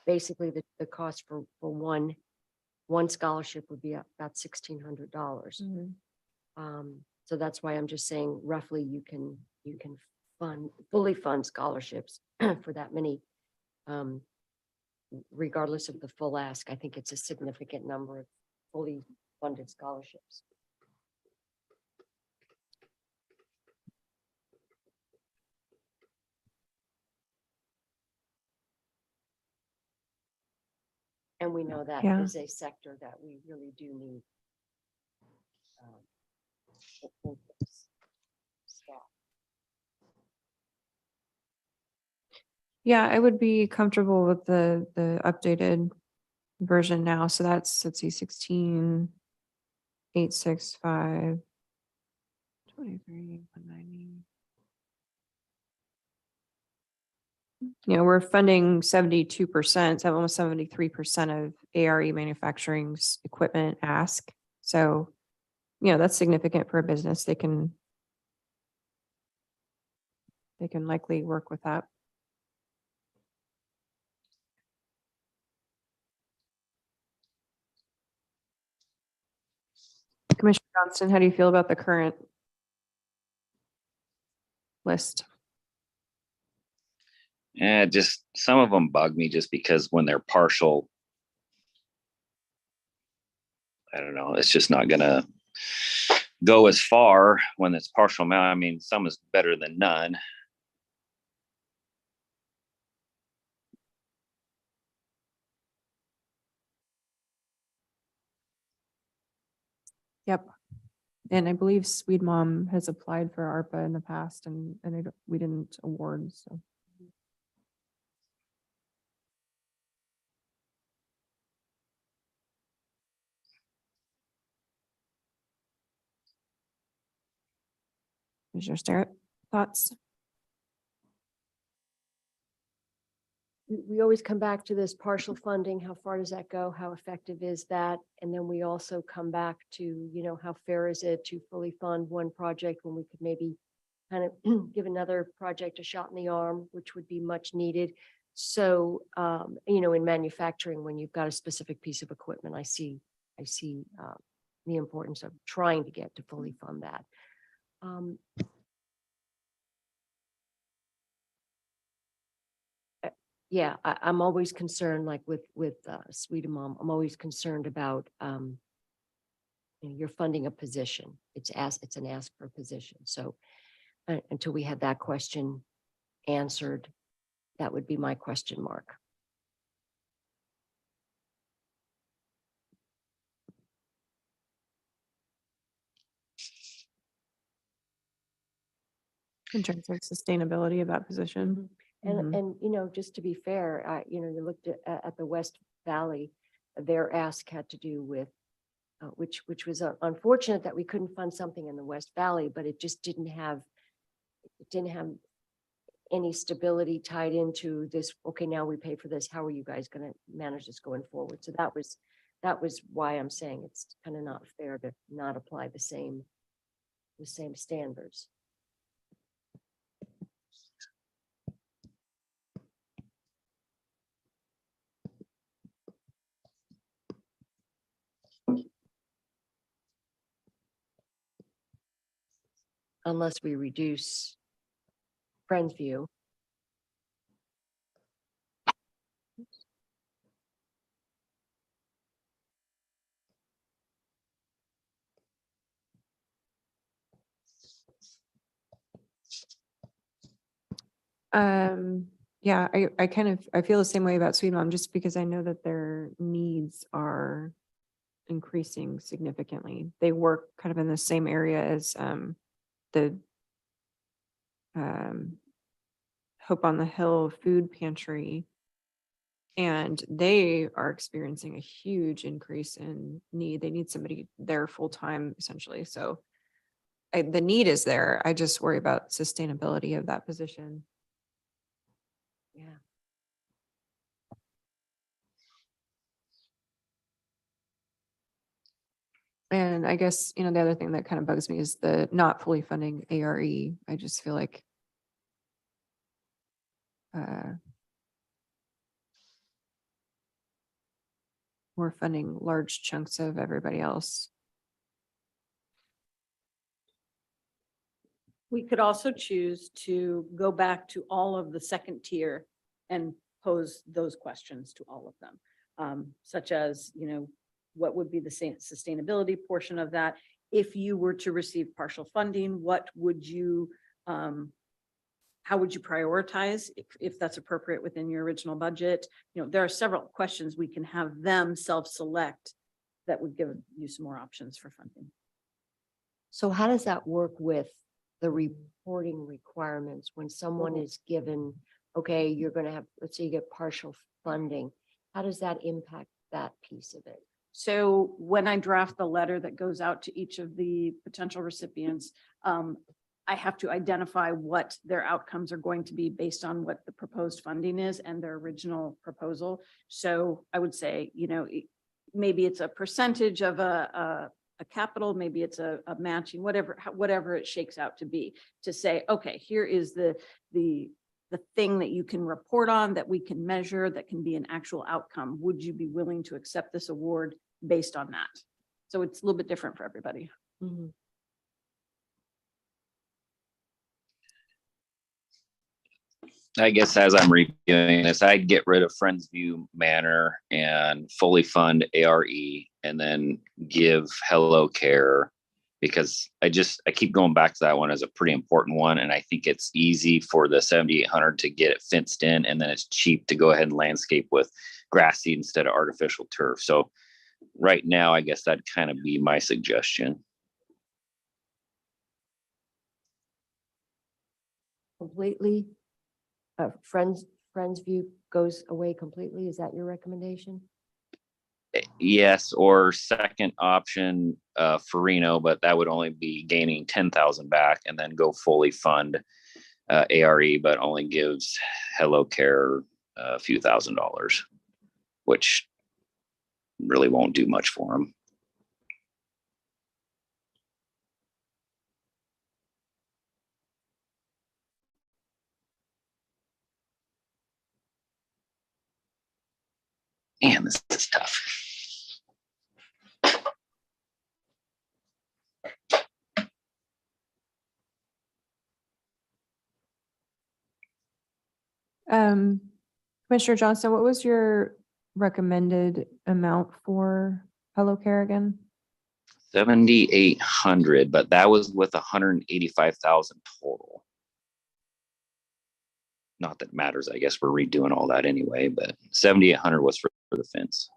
basically the cost for one scholarship would be about $1,600. So that's why I'm just saying roughly you can fully fund scholarships for that many, regardless of the full ask. I think it's a significant number of fully funded scholarships. And we know that Yeah. is a sector that we really do need. Staff. Yeah, I would be comfortable with the updated version now. So that's, let's see, 16,865, 23,190. We're funding 72%, so almost 73% of ARE manufacturing's equipment ask. So, that's significant for a business. They can likely work with that. Commissioner Johnston, how do you feel about the current list? Yeah, just some of them bug me just because when they're partial, I don't know, it's just not gonna go as far when it's partial amount. I mean, some is better than none. Yep. And I believe Sweet Mom has applied for ARPA in the past and we didn't award, so. Commissioner Starrett, thoughts? We always come back to this partial funding. How far does that go? How effective is that? And then we also come back to, you know, how fair is it to fully fund one project when we could maybe kind of give another project a shot in the arm, which would be much needed. So, you know, in manufacturing, when you've got a specific piece of equipment, I see the importance of trying to get to fully fund that. Yeah, I'm always concerned, like with Sweet Mom, I'm always concerned about you know, you're funding a position. It's an ask for a position. So until we had that question answered, that would be my question mark. In terms of sustainability of that position. Mhm. And, you know, just to be fair, you know, you looked at the West Valley, their ask had to do with, which was unfortunate that we couldn't fund something in the West Valley, but it just didn't have any stability tied into this. Okay, now we pay for this. How are you guys going to manage this going forward? So that was why I'm saying it's kind of not fair to not apply the same standards. Unless we reduce Friendsview. Yeah, I feel the same way about Sweet Mom, just because I know that their needs are increasing significantly. They work kind of in the same area as the Hope on the Hill food pantry. And they are experiencing a huge increase in need. They need somebody there full time, essentially. So the need is there. I just worry about sustainability of that position. Yeah. And I guess, you know, the other thing that kind of bugs me is the not fully funding ARE. I just feel like we're funding large chunks of everybody else. We could also choose to go back to all of the second tier and pose those questions to all of them. Such as, you know, what would be the same sustainability portion of that? If you were to receive partial funding, what would you, how would you prioritize if that's appropriate within your original budget? You know, there are several questions we can have them self-select that would give you some more options for funding. So how does that work with the reporting requirements when someone is given, okay, you're going to have, let's say you get partial funding. How does that impact that piece of it? So when I draft the letter that goes out to each of the potential recipients, I have to identify what their outcomes are going to be based on what the proposed funding is and their original proposal. So I would say, you know, maybe it's a percentage of a capital, maybe it's a matching, whatever it shakes out to be, to say, okay, here is the thing that you can report on, that we can measure, that can be an actual outcome. Would you be willing to accept this award based on that? So it's a little bit different for everybody. Mm-hmm. I guess as I'm reviewing this, I'd get rid of Friendsview Manor and fully fund ARE and then give Hello Care, because I keep going back to that one as a pretty important one. And I think it's easy for the 7,800 to get it fenced in, and then it's cheap to go ahead and landscape with grass seed instead of artificial turf. So right now, I guess that'd kind of be my suggestion. Completely? Friends view goes away completely? Is that your recommendation? Yes, or second option, Farino, but that would only be gaining 10,000 back and then go fully fund ARE, but only gives Hello Care a few $1,000s, which really won't do much for them. Man, this is tough. Commissioner Johnson, what was your recommended amount for Hello Care again? 7,800, but that was with 185,000 total. Not that it matters. I guess we're redoing all that anyway, but 7,800 was for the fence.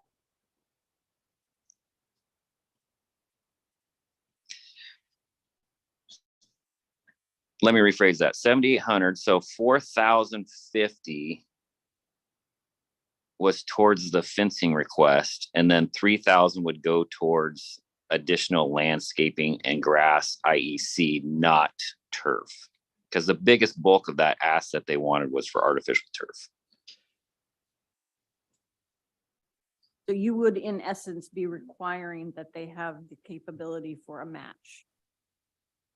Let me rephrase that. 7,800. So 4,050 was towards the fencing request, and then 3,000 would go towards additional landscaping and grass, i.e. seed, not turf. Because the biggest bulk of that asset they wanted was for artificial turf. So you would, in essence, be requiring that they have the capability for a match,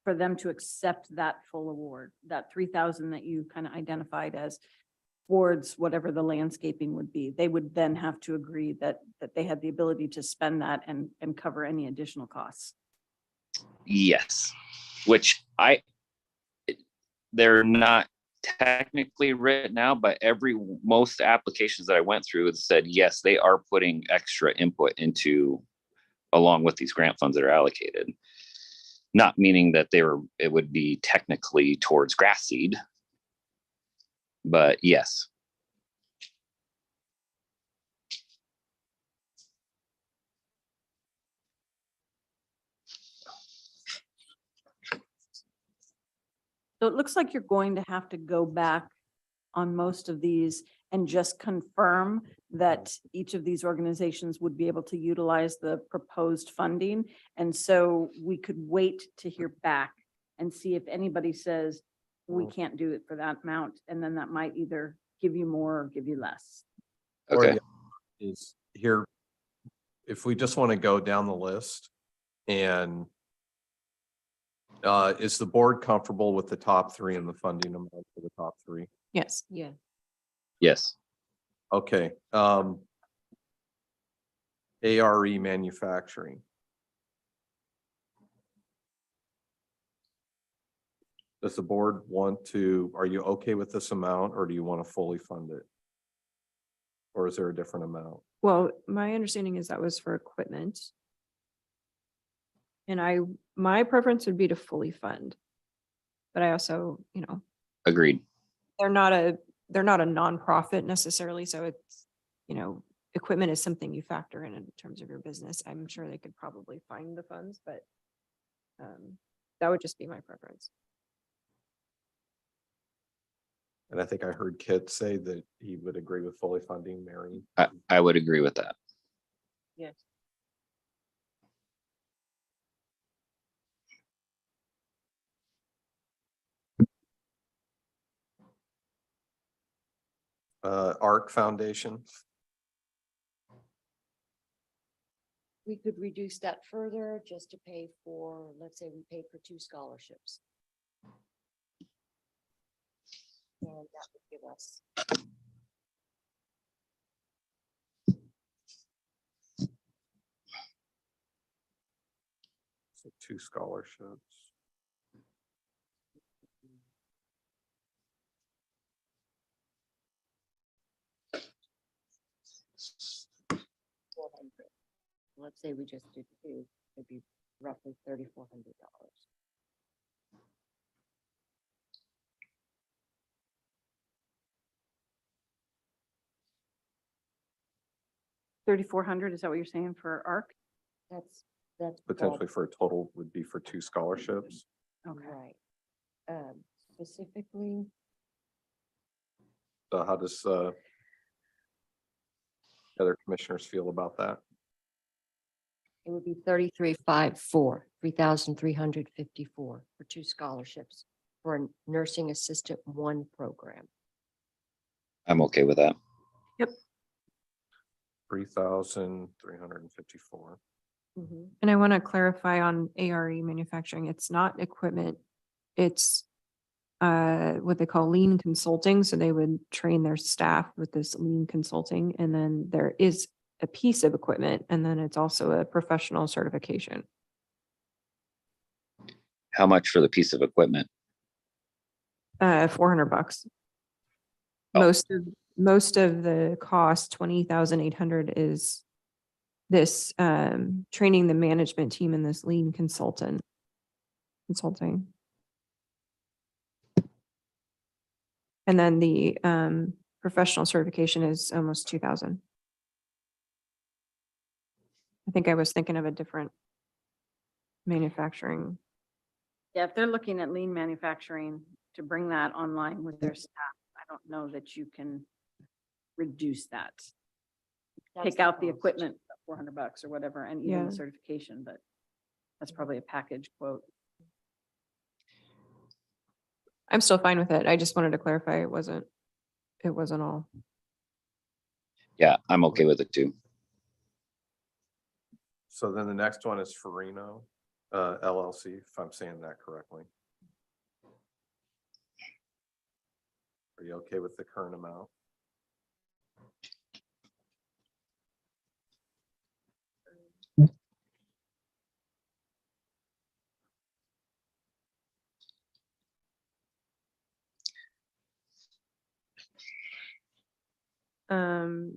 for them to accept that full award, that 3,000 that you kind of identified as towards whatever the landscaping would be. They would then have to agree that they had the ability to spend that and cover any additional costs. Yes, which they're not technically written out, but most applications that I went through said, yes, they are putting extra input into, along with these grant funds that are allocated. Not meaning that it would be technically towards grass seed, but yes. So it looks like you're going to have to go back on most of these and just confirm that each of these organizations would be able to utilize the proposed funding. And so we could wait to hear back and see if anybody says, we can't do it for that amount. And then that might either give you more or give you less. Or Okay. is here, if we just want to go down the list and is the board comfortable with the top three and the funding amount for the top three? Yes. Yeah. Yes. Okay. ARE manufacturing. Does the board want to, are you okay with this amount, or do you want to fully fund it? Or is there a different amount? Well, my understanding is that was for equipment. And my preference would be to fully fund. But I also, Agreed. they're not a nonprofit necessarily, so it's, equipment is something you factor in terms of your business. I'm sure they could probably find the funds, but that would just be my preference. And I think I heard Kit say that he would agree with fully funding Mary. I would agree with that. Yes. ARC Foundation. We could reduce that further just to pay for, let's say we paid for 2 scholarships. And that would give us. So 2 scholarships. Let's say we just did 2, it'd be roughly $3,400. 3,400, is that what you're saying for ARC? That's. Potentially for a total would be for 2 scholarships. Okay. Right. Specifically, So how does other commissioners feel about that? it would be 3,354 for 2 scholarships for a nursing assistant 1 program. I'm okay with that. 3,354. And I want to clarify on ARE manufacturing, it's not equipment. It's what they call lean consulting. So they would train their staff with this lean consulting. And then there is a piece of equipment, and then it's also a professional certification. How much for the piece of equipment? $400. Oh. Most of the cost, 20,800, is this training the management team in this lean consulting. And then the professional certification is almost 2,000. I think I was thinking of a different manufacturing. Yeah, if they're looking at lean manufacturing to bring that online with their staff, I don't know that you can reduce that. That's Take out the cost. equipment, $400 or whatever, and even Yeah. the certification, but that's probably a package quote. I'm still fine with it. I just wanted to clarify it wasn't all. Yeah, I'm okay with it too. So then the next one is Farino LLC, if I'm saying that correctly. Are you okay with the current amount?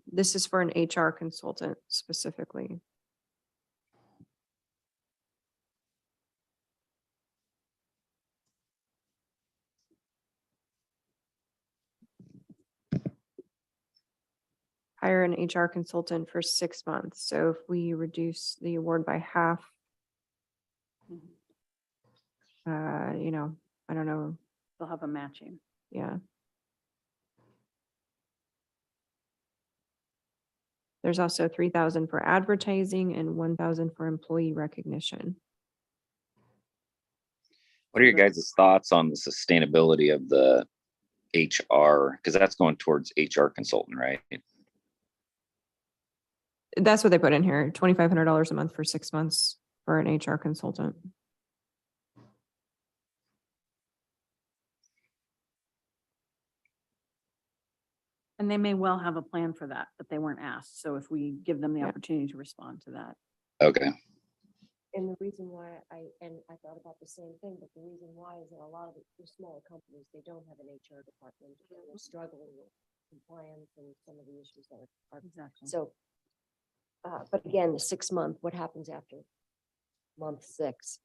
This is for an HR consultant specifically. Hire an HR consultant for 6 months. So if we reduce the award by half, I don't know, They'll have a matching. yeah. There's also 3,000 for advertising and 1,000 for employee recognition. What are your guys' thoughts on the sustainability of the HR? Because that's going towards HR consultant, right? That's what they put in here, $2,500 a month for 6 months for an HR consultant. And they may well have a plan for that, but they weren't asked. So if we give them the Yeah. opportunity to respond to that. Okay. And the reason why I thought about the same thing, but the reason why is that a lot of the smaller companies, they don't have an HR department. They're struggling with compliance and some of the issues that are. Exactly. So, but again, the 6 month, what happens after month 6?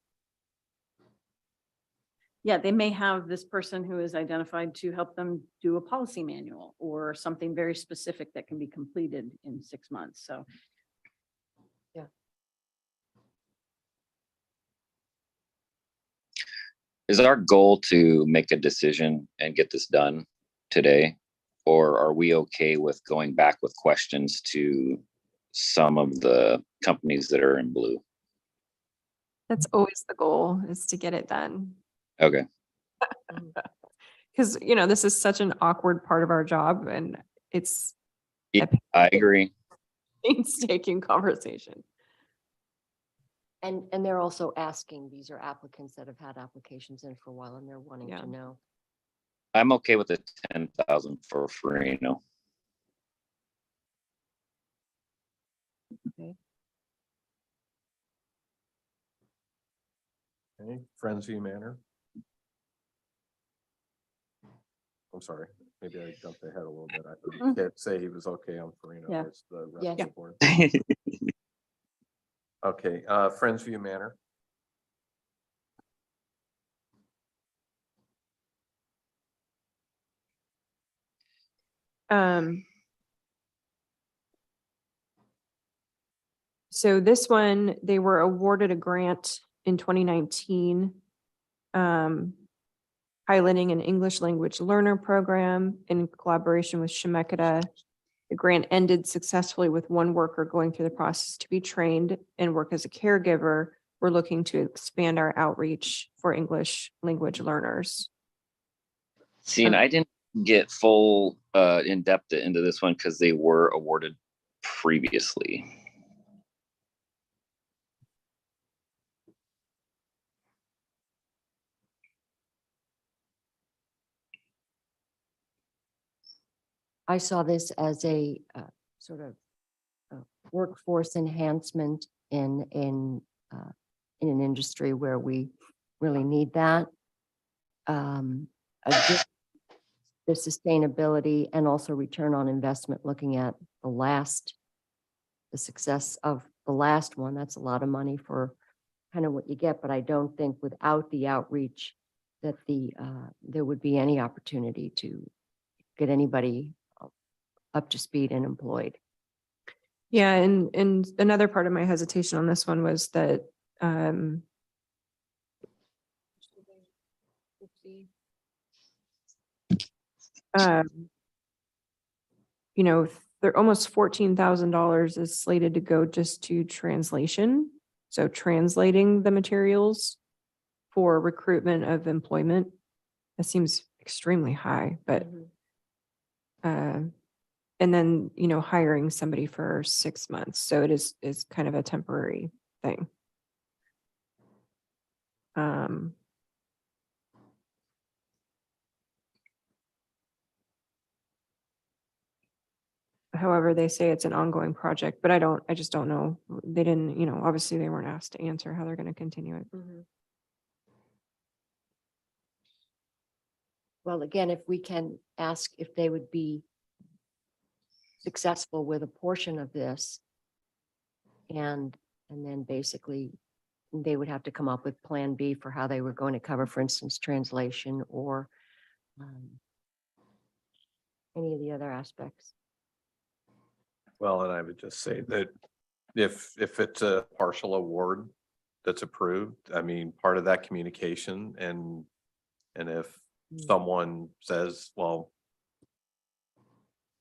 Yeah, they may have this person who is identified to help them do a policy manual or something very specific that can be completed in 6 months. So Is our goal to make a decision and get this done today? Or are we okay with going back with questions to some of the companies that are in blue? That's always the goal, is to get it done. Okay. Because, this is such an awkward part of our job, and it's Yeah, I agree. painstaking conversation. And they're also asking, these are applicants that have had applications in for a while and they're wanting Yeah. to know. I'm okay with the 10,000 for Farino. Okay, Friendsview Manor. I'm sorry, maybe I jumped ahead a little bit. I can't say he was okay on Farino. Yeah. It's the rest Yeah. of the board. Okay, Friendsview Manor. Um, So this one, they were awarded a grant in 2019, piloting an English language learner program in collaboration with Shemeketa. The grant ended successfully with one worker going through the process to be trained and work as a caregiver. We're looking to expand our outreach for English language learners. See, and I didn't get full in depth into this one because they were awarded previously. I saw this as a sort of workforce enhancement in an industry where we really need that. Again, the sustainability and also return on investment, looking at the success of the last one, that's a lot of money for kind of what you get, but I don't think without the outreach that there would be any opportunity to get anybody up to speed and employed. Yeah, and another part of my hesitation on this one was that you know, they're almost $14,000 is slated to go just to translation. So translating the materials for recruitment of employment. That seems extremely high, but and then, you know, hiring somebody for 6 months. So it is kind of a temporary thing. However, they say it's an ongoing project, but I just don't know. They didn't, you know, obviously they weren't asked to answer how they're going to continue it. Well, again, if we can ask if they would be successful with a portion of this, and then basically they would have to come up with Plan B for how they were going to cover, for instance, translation or any of the other aspects. Well, and I would just say that if it's a partial award that's approved, I mean, part of that communication and if someone says, well,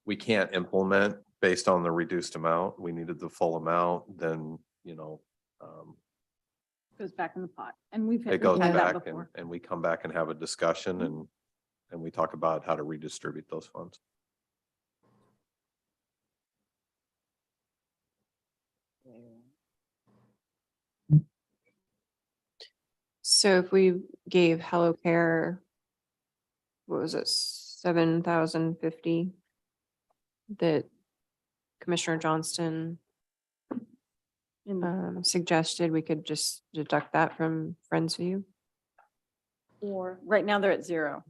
we can't implement based on the reduced amount, we needed the full amount, then, you know, Goes back in the pot. And we've it had goes we've had that back before. and we come back and have a discussion and we talk about how to redistribute those funds. So if we gave Hello Care, what was it, 7,050 that Commissioner Johnston suggested, we could just deduct that from Friends View. Or right now they're at 0.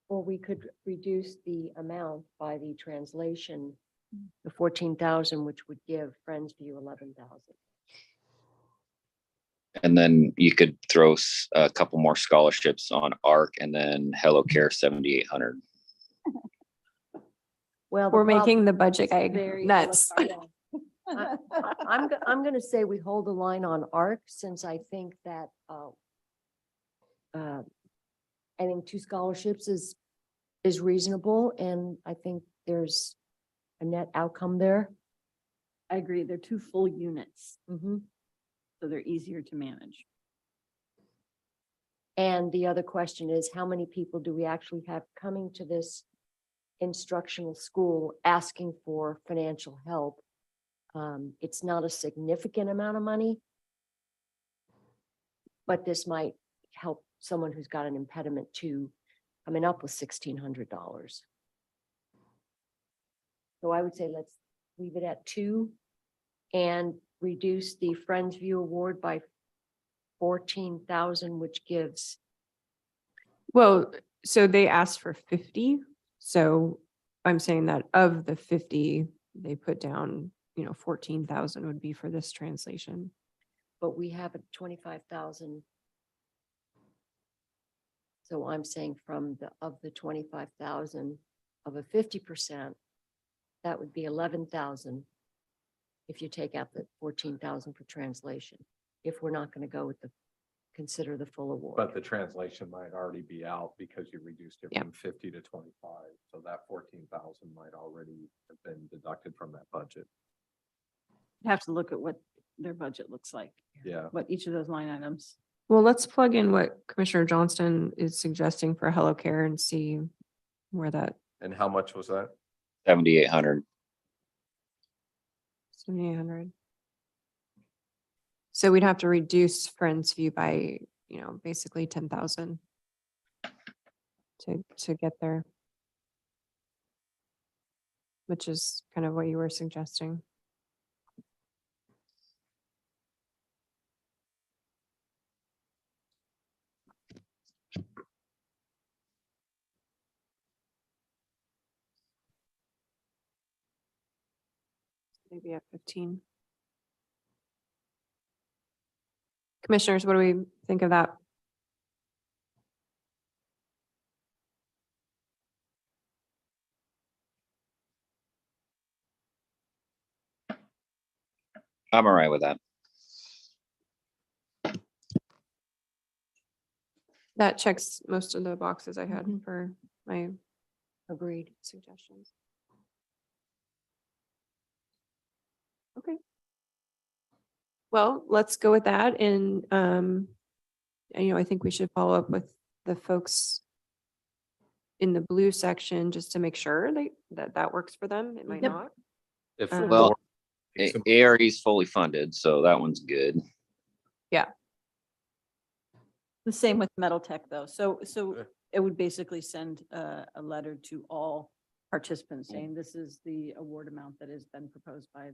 Or we could reduce the amount by the translation, the 14,000, which would give Friendsview 11,000. And then you could throw a couple more scholarships on ARC and then Hello Care 7,800. Well, We're making the budget guy Very nuts. I'm going to say we hold the line on ARC, since I think that I think 2 scholarships is reasonable, and I think there's a net outcome there. I agree. They're 2 full units, Mhm. so they're easier to manage. And the other question is, how many people do we actually have coming to this instructional school asking for financial help? It's not a significant amount of money, but this might help someone who's got an impediment to coming up with $1,600. So I would say let's leave it at 2 and reduce the Friendsview Award by 14,000, which gives, Well, so they asked for 50. So I'm saying that of the 50, they put down, you know, 14,000 would be for this translation. but we have a 25,000. So I'm saying from the 25,000 of a 50%, that would be 11,000 if you take out the 14,000 for translation, if we're not going to go with consider the full award. But the translation might already be out because you reduced it Yeah. from 50 to 25. So that 14,000 might already have been deducted from that budget. Have to look at what their budget looks like, Yeah. what each of those line items. Well, let's plug in what Commissioner Johnston is suggesting for Hello Care and see where that And how much was that? 7,800. 7,800. So we'd have to reduce Friends View by, basically 10,000 to get there. Which is kind of what you were suggesting. Maybe at 15. Commissioners, what do we think of that? I'm all right with that. That checks most of the boxes I had Mhm. for my Agreed. suggestions. Okay. Well, let's go with that and, I think we should follow up with the folks in the blue section just to make sure that works for them. It might Yep. not. If the Well, board makes a- ARE is fully funded, so that one's good. The same with Metal Tech though. So Okay. it would basically send a letter to all participants saying this is the award amount that has been proposed by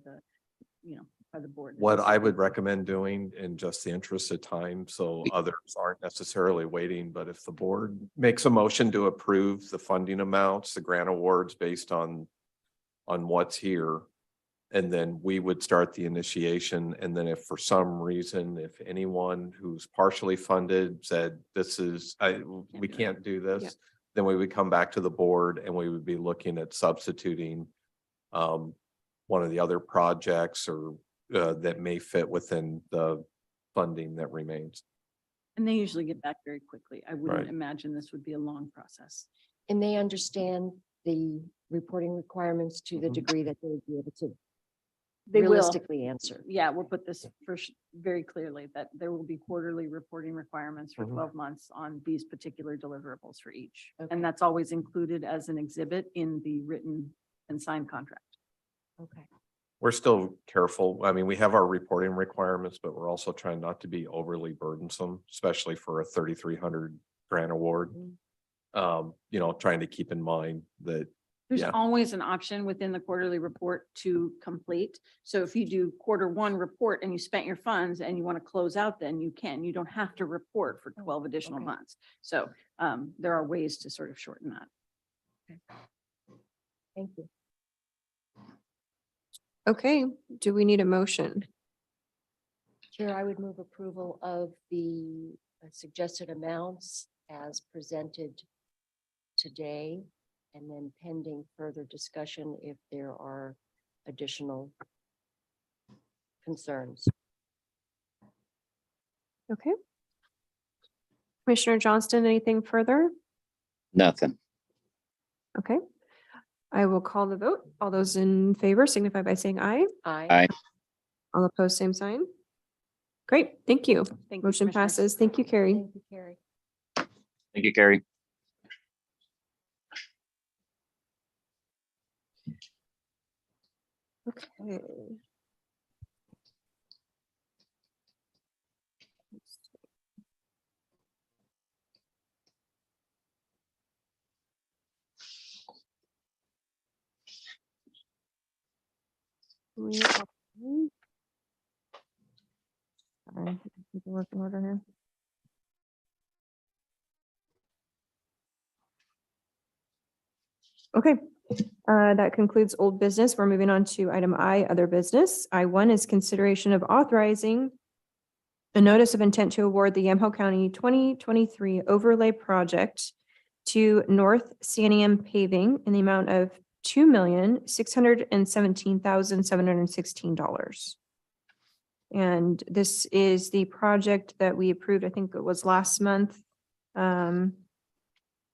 by the board. What I would recommend doing in just the interest of time, so others aren't necessarily waiting, but if the board makes a motion to approve the funding amounts, the grant awards based on what's here, and then we would start the initiation. And then if for some reason, if anyone who's partially funded said, we can't do Yeah. this, then we would come back to the board and we would be looking at substituting one of the other projects or that may fit within the funding that remains. And they usually get back very quickly. I wouldn't Right. imagine this would be a long process. And they understand the reporting requirements to the Mhm. degree that they would be able to They will. realistically answer. Yeah, we'll put this very clearly that there will be quarterly reporting requirements for Mhm. 12 months on these particular deliverables for each. Okay. And that's always included as an exhibit in the written and signed contract. Okay. We're still careful. I mean, we have our reporting requirements, but we're also trying not to be overly burdensome, especially for a 3,300 grant award. Trying to keep in mind that, There's Yeah. always an option within the quarterly report to complete. So if you do Q1 report and you spent your funds and you want to close out, then you can. You don't have to report for 12 additional okay. months. So there are ways to sort of shorten that. Thank you. Okay, do we need a motion? Chair, I would move approval of the suggested amounts as presented today, and then pending further discussion if there are additional concerns. Okay. Commissioner Johnston, anything further? Nothing. Okay. I will call the vote. All those in favor signify by saying aye. Aye. All opposed, same sign. Great, thank you. Thank you, Motion Commissioners. passes. Thank you, Carrie. Thank you, Carrie. Thank you, Carrie. Okay. We are- Sorry, keep the work in order here. Okay, that concludes old business. We're moving on to item I, other business. I1 is consideration of authorizing a notice of intent to award the Yamhill County 2023 overlay project to North Sanium Paving in the amount of $2,617,716. And this is the project that we approved, I think it was last month. The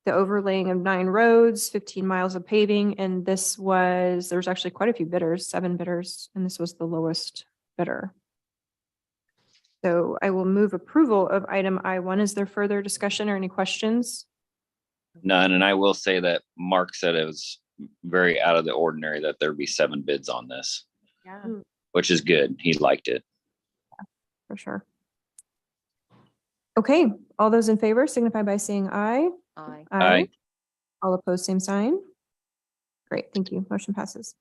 overlaying of 9 roads, 15 miles of paving, and there was actually quite a few bidders, 7 bidders, and this was the lowest bidder. So I will move approval of item I1. Is there further discussion or any questions? None. And I will say that Mark said it was very out of the ordinary that there'd be 7 bids on this, Yeah, which is good. He liked it. for sure. Okay, all those in favor signify by saying aye. Aye. Aye. All opposed, same sign. Great, thank you. Motion passes.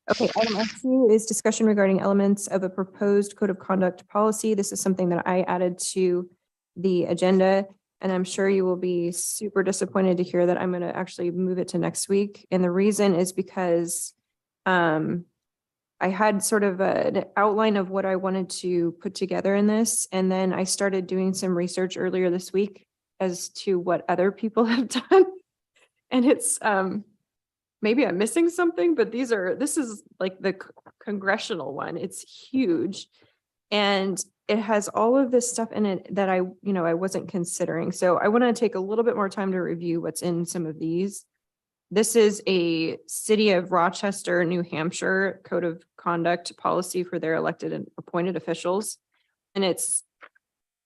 Okay, item F2 is discussion regarding elements of a proposed code of conduct policy. This is something that I added to the agenda, and I'm sure you will be super disappointed to hear that I'm going to actually move it to next week. And the reason is because I had sort of an outline of what I wanted to put together in this, and then I started doing some research earlier this week as to what other people have done. And it's maybe I'm missing something, but this is like the congressional one. It's huge. And it has all of this stuff in it that I wasn't considering. So I want to take a little bit more time to review what's in some of these. This is a City of Rochester, New Hampshire Code of Conduct policy for their elected and appointed officials. And it's,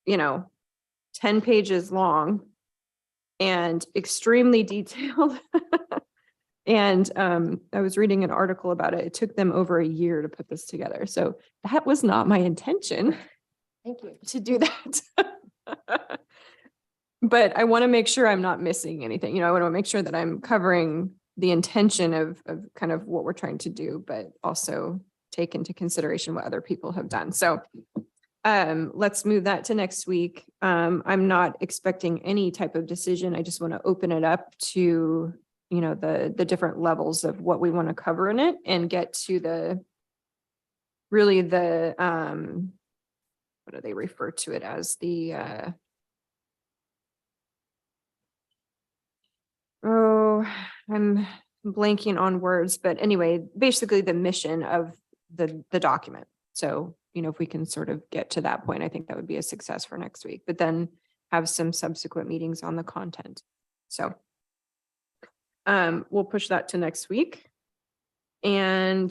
10 pages long and extremely detailed. And I was reading an article about it. It took them over a year to put this together. So that was not my intention Thank you. to do that. But I want to make sure I'm not missing anything. I want to make sure that I'm covering the intention of kind of what we're trying to do, but also take into consideration what other people have done. So let's move that to next week. I'm not expecting any type of decision. I just want to open it up to, the different levels of what we want to cover in it and get to the what do they refer to it as? I'm blanking on words, but anyway, basically the mission of the document. So, if we can sort of get to that point, I think that would be a success for next week, but then have some subsequent meetings on the content. So we'll push that to next week. And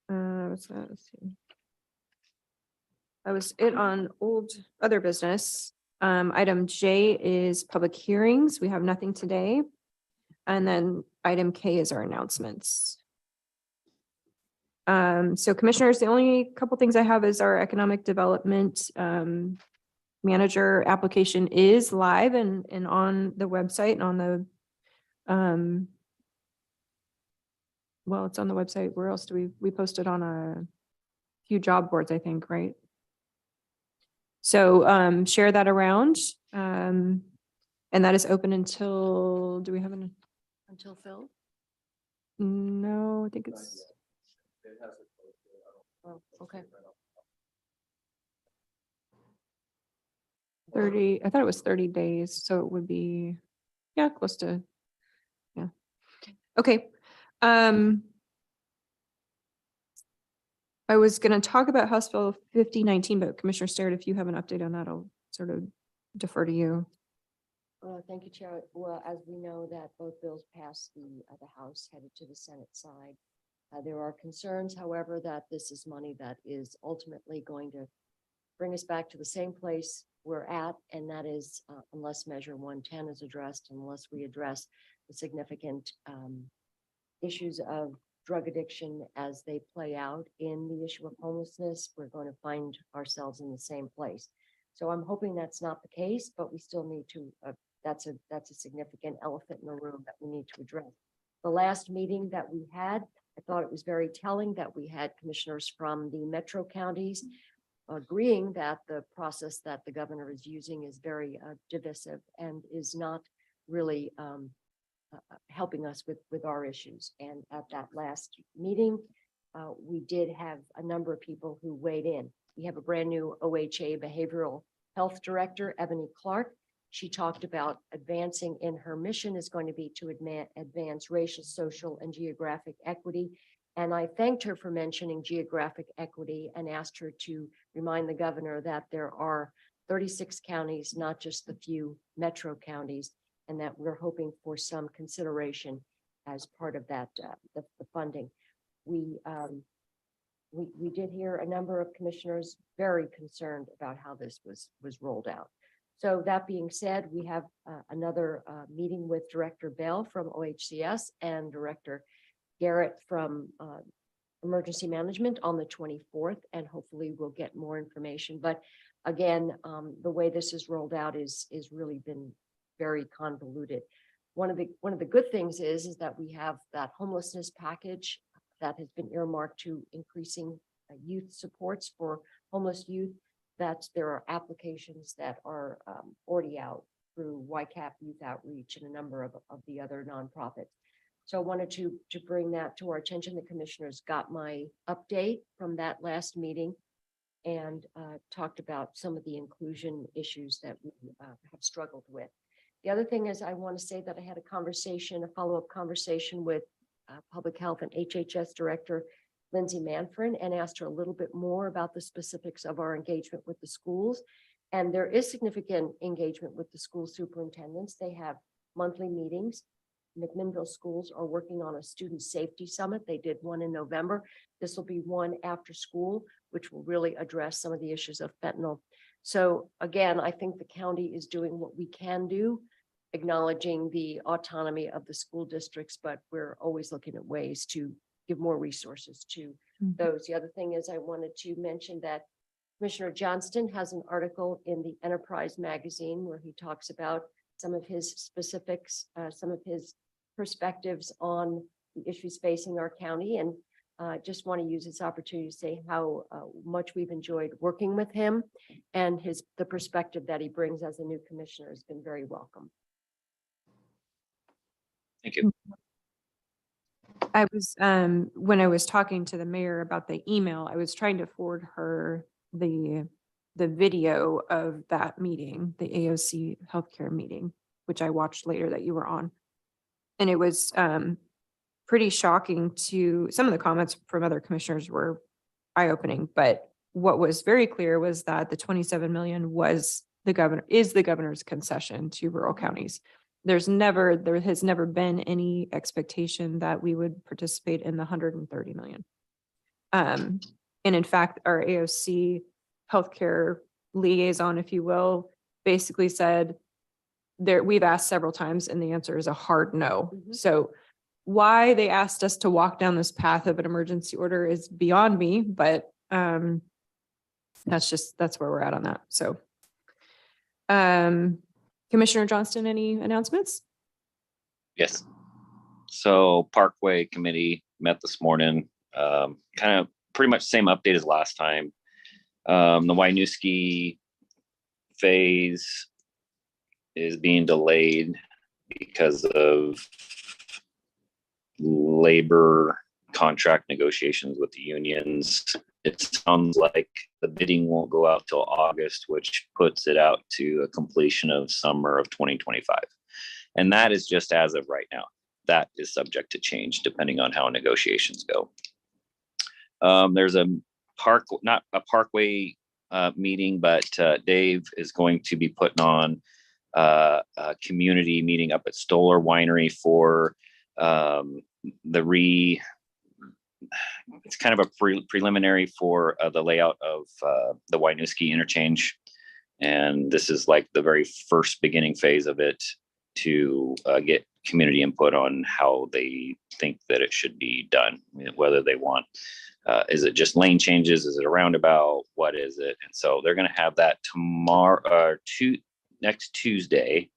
what's that? Let's see. That was it on other business. Item J is public hearings. We have nothing today. And then item K is our announcements. So commissioners, the only couple things I have is our economic development manager application is live and on the website and on the well, it's on the website. Where else do we post it on a few job boards, I think, right? So share that around. And that is open until, do we have Until Phil? no, I think it's, Oh, okay. 30, I thought it was 30 days, so it would be, yeah, close to, yeah. Okay. I was gonna talk about House Bill 5019, but Commissioner Starrett, if you have an update on that, I'll sort of defer to you. Thank you, Chair. Well, as we know that both bills passed the House, headed to the Senate side. There are concerns, however, that this is money that is ultimately going to bring us back to the same place we're at, and that is unless Measure 110 is addressed, unless we address the significant issues of drug addiction as they play out in the issue of homelessness, we're going to find ourselves in the same place. So I'm hoping that's not the case, but we still need to, that's a significant elephant in the room that we need to address. The last meeting that we had, I thought it was very telling that we had commissioners from the metro counties agreeing that the process that the governor is using is very divisive and is not really helping us with our issues. And at that last meeting, we did have a number of people who weighed in. We have a brand new OHA behavioral health director, Ebony Clark, she talked about advancing in her mission is going to be to advance racial, social, and geographic equity. And I thanked her for mentioning geographic equity and asked her to remind the governor that there are 36 counties, not just the few metro counties, and that we're hoping for some consideration as part of that, the funding. We did hear a number of commissioners very concerned about how this was rolled out. So that being said, we have another meeting with Director Bell from OHCS and Director Garrett from Emergency Management on the 24th, and hopefully we'll get more information. But again, the way this is rolled out is really been very convoluted. One of the good things is that we have that homelessness package that has been earmarked to increasing youth supports for homeless youth. That there are applications that are already out through YCAP Youth Outreach and a number of the other nonprofits. So I wanted to bring that to our attention. The commissioners got my update from that last meeting and talked about some of the inclusion issues that we have struggled with. The other thing is I want to say that I had a follow-up conversation with Public Health and HHS Director Lindsay Manfred and asked her a little bit more about the specifics of our engagement with the schools. And there is significant engagement with the school superintendents. They have monthly meetings. McMinnville schools are working on a student safety summit. They did one in November. This will be one after school, which will really address some of the issues of fentanyl. So again, I think the county is doing what we can do, acknowledging the autonomy of the school districts, but we're always looking at ways to give more resources to those. The other thing is I wanted to mention that Commissioner Johnston has an article in the Enterprise magazine where he talks about some of his specifics, some of his perspectives on the issues facing our county. And just want to use this opportunity to say how much we've enjoyed working with him, and the perspective that he brings as a new commissioner has been very welcome. Thank you. I was, when I was talking to the mayor about the email, I was trying to forward her the video of that meeting, the AOC healthcare meeting, which I watched later that you were on. And it was pretty shocking to some of the comments from other commissioners were eye-opening, but what was very clear was that the 27 million is the governor's concession to rural counties. There has never been any expectation that we would participate in the 130 million. And in fact, our AOC healthcare liaison, if you will, basically said we've asked several times and the answer is a hard no. So why they asked us to walk down this path of an emergency order is beyond me, but that's where we're at on that. So Commissioner Johnston, any announcements? Yes. So Parkway Committee met this morning, kind of pretty much same update as last time. The Winooski phase is being delayed because of labor contract negotiations with the unions. It sounds like the bidding won't go out till August, which puts it out to a completion of summer of 2025. And that is just as of right now. That is subject to change depending on how negotiations go. There's not a Parkway meeting, but Dave is going to be putting on a community meeting up at Stoller Winery for it's kind of a preliminary for the layout of the Winooski interchange. And this is like the very first beginning phase of it to get community input on how they think that it should be done, whether they want, is it just lane changes? Is it a roundabout? What is it? And so they're going to have that tomorrow, next Tuesday,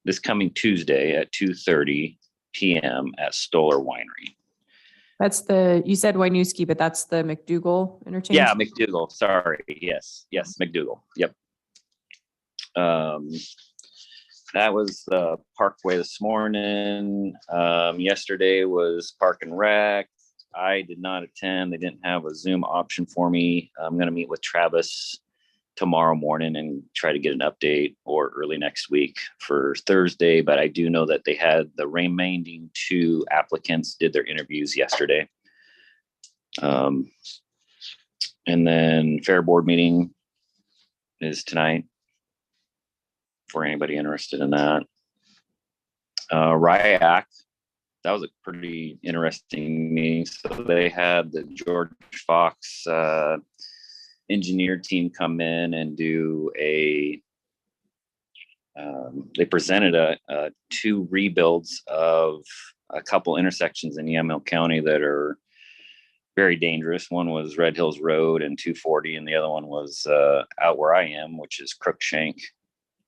this coming Tuesday at 2:30 p.m. at Stoller Winery. That's you said Winooski, but that's the McDougal interchange? Yeah, McDougal. Sorry. Yes, McDougal. Yep. That was the Parkway this morning. Yesterday was Park and Rec. I did not attend. They didn't have a Zoom option for me. I'm going to meet with Travis tomorrow morning and try to get an update or early next week for Thursday. But I do know that they had the remaining 2 applicants did their interviews yesterday. And then fair board meeting is tonight for anybody interested in that. RIAC, that was a pretty interesting meeting. So they had the George Fox engineer team come in and do they presented 2 rebuilds of a couple intersections in Yamhill County that are very dangerous. One was Red Hills Road and 240, and the other one was out where I am, which is Crookshank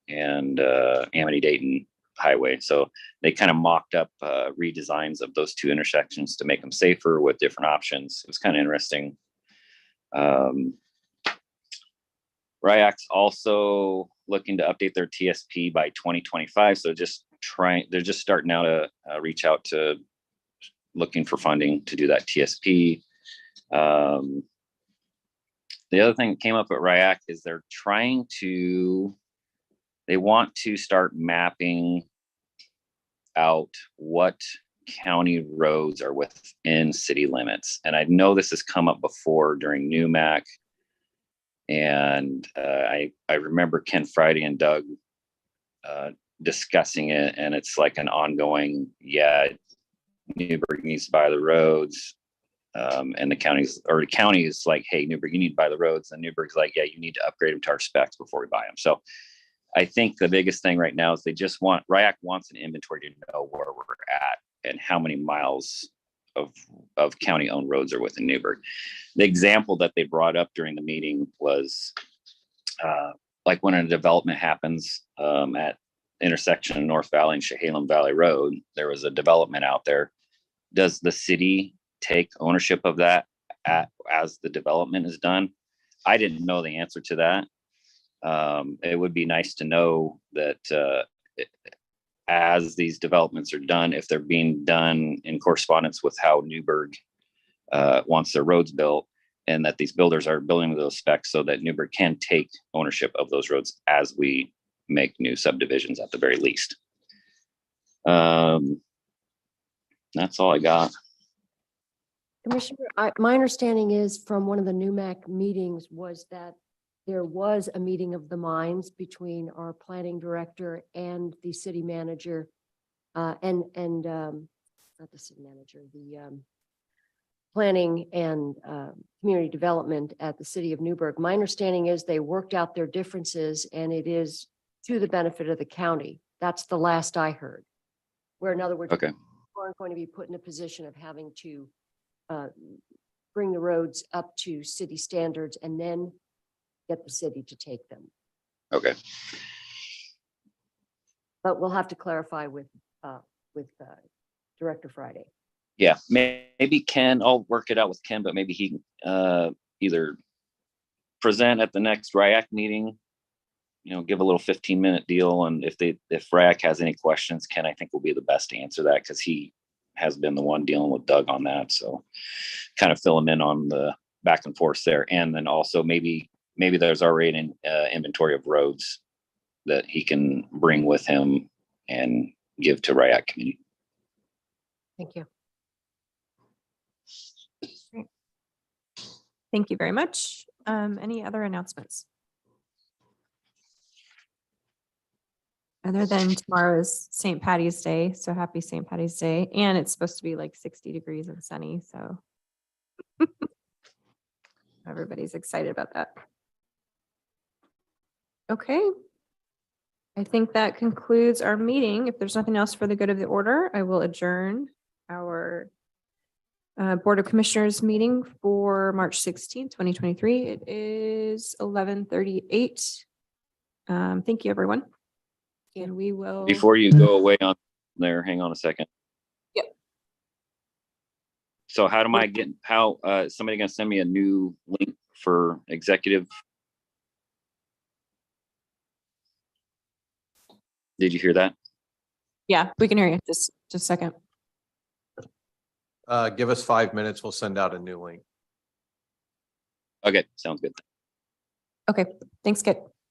and Amity-Dayton Highway. So they kind of mocked up redesigns of those 2 intersections to make them safer with different options. It was kind of interesting. RIAC's also looking to update their TSP by 2025. So they're just starting now to reach out to looking for funding to do that TSP. The other thing that came up at RIAC is they want to start mapping out what county roads are within city limits. And I know this has come up before during NUMAC. And I remember Ken Friday and Doug discussing it, and it's like an ongoing, Newburgh needs to buy the roads. And the county is like, hey, Newburgh, you need to buy the roads. And Newburgh's like, yeah, you need to upgrade them to our specs before we buy them. So I think the biggest thing right now is RIAC wants an inventory to know where we're at and how many miles of county owned roads are within Newburgh. The example that they brought up during the meeting was like when a development happens at intersection of North Valley and Chehalem Valley Road, there was a development out there. Does the city take ownership of that as the development is done? I didn't know the answer to that. It would be nice to know that as these developments are done, if they're being done in correspondence with how Newburgh wants their roads built, and that these builders are building those specs so that Newburgh can take ownership of those roads as we make new subdivisions at the very least. That's all I got. Commissioner, my understanding is from one of the NUMAC meetings was that there was a meeting of the minds between our planning director and the city manager, not the city manager, the planning and community development at the city of Newburgh. My understanding is they worked out their differences and it is to the benefit of the county. That's the last I heard. Where in other words, Okay. we aren't going to be put in a position of having to bring the roads up to city standards and then get the city to take them. Okay. But we'll have to clarify with Director Friday. Yeah, maybe Ken, I'll work it out with Ken, but maybe he can either present at the next RIAC meeting, give a little 15-minute deal. And if RIAC has any questions, Ken, I think will be the best to answer that because he has been the one dealing with Doug on that. So kind of fill him in on the back and forth there. And then also maybe there's already an inventory of roads that he can bring with him and give to RIAC community. Thank you. Thank you very much. Any other announcements? Other than tomorrow's St. Patty's Day, so happy St. Patty's Day. And it's supposed to be like 60 degrees and sunny, so everybody's excited about that. Okay. I think that concludes our meeting. If there's nothing else for the good of the order, I will adjourn our Board of Commissioners meeting for March 16th, 2023. It is 11:38. Thank you, everyone. And we will. Before you go away on there, hang on a second. Yep. So how somebody gonna send me a new link for executive? Did you hear that? Yeah, we can hear you. Just a second. Give us 5 minutes. We'll send out a new link. Okay, sounds good. Okay, thanks, Kit.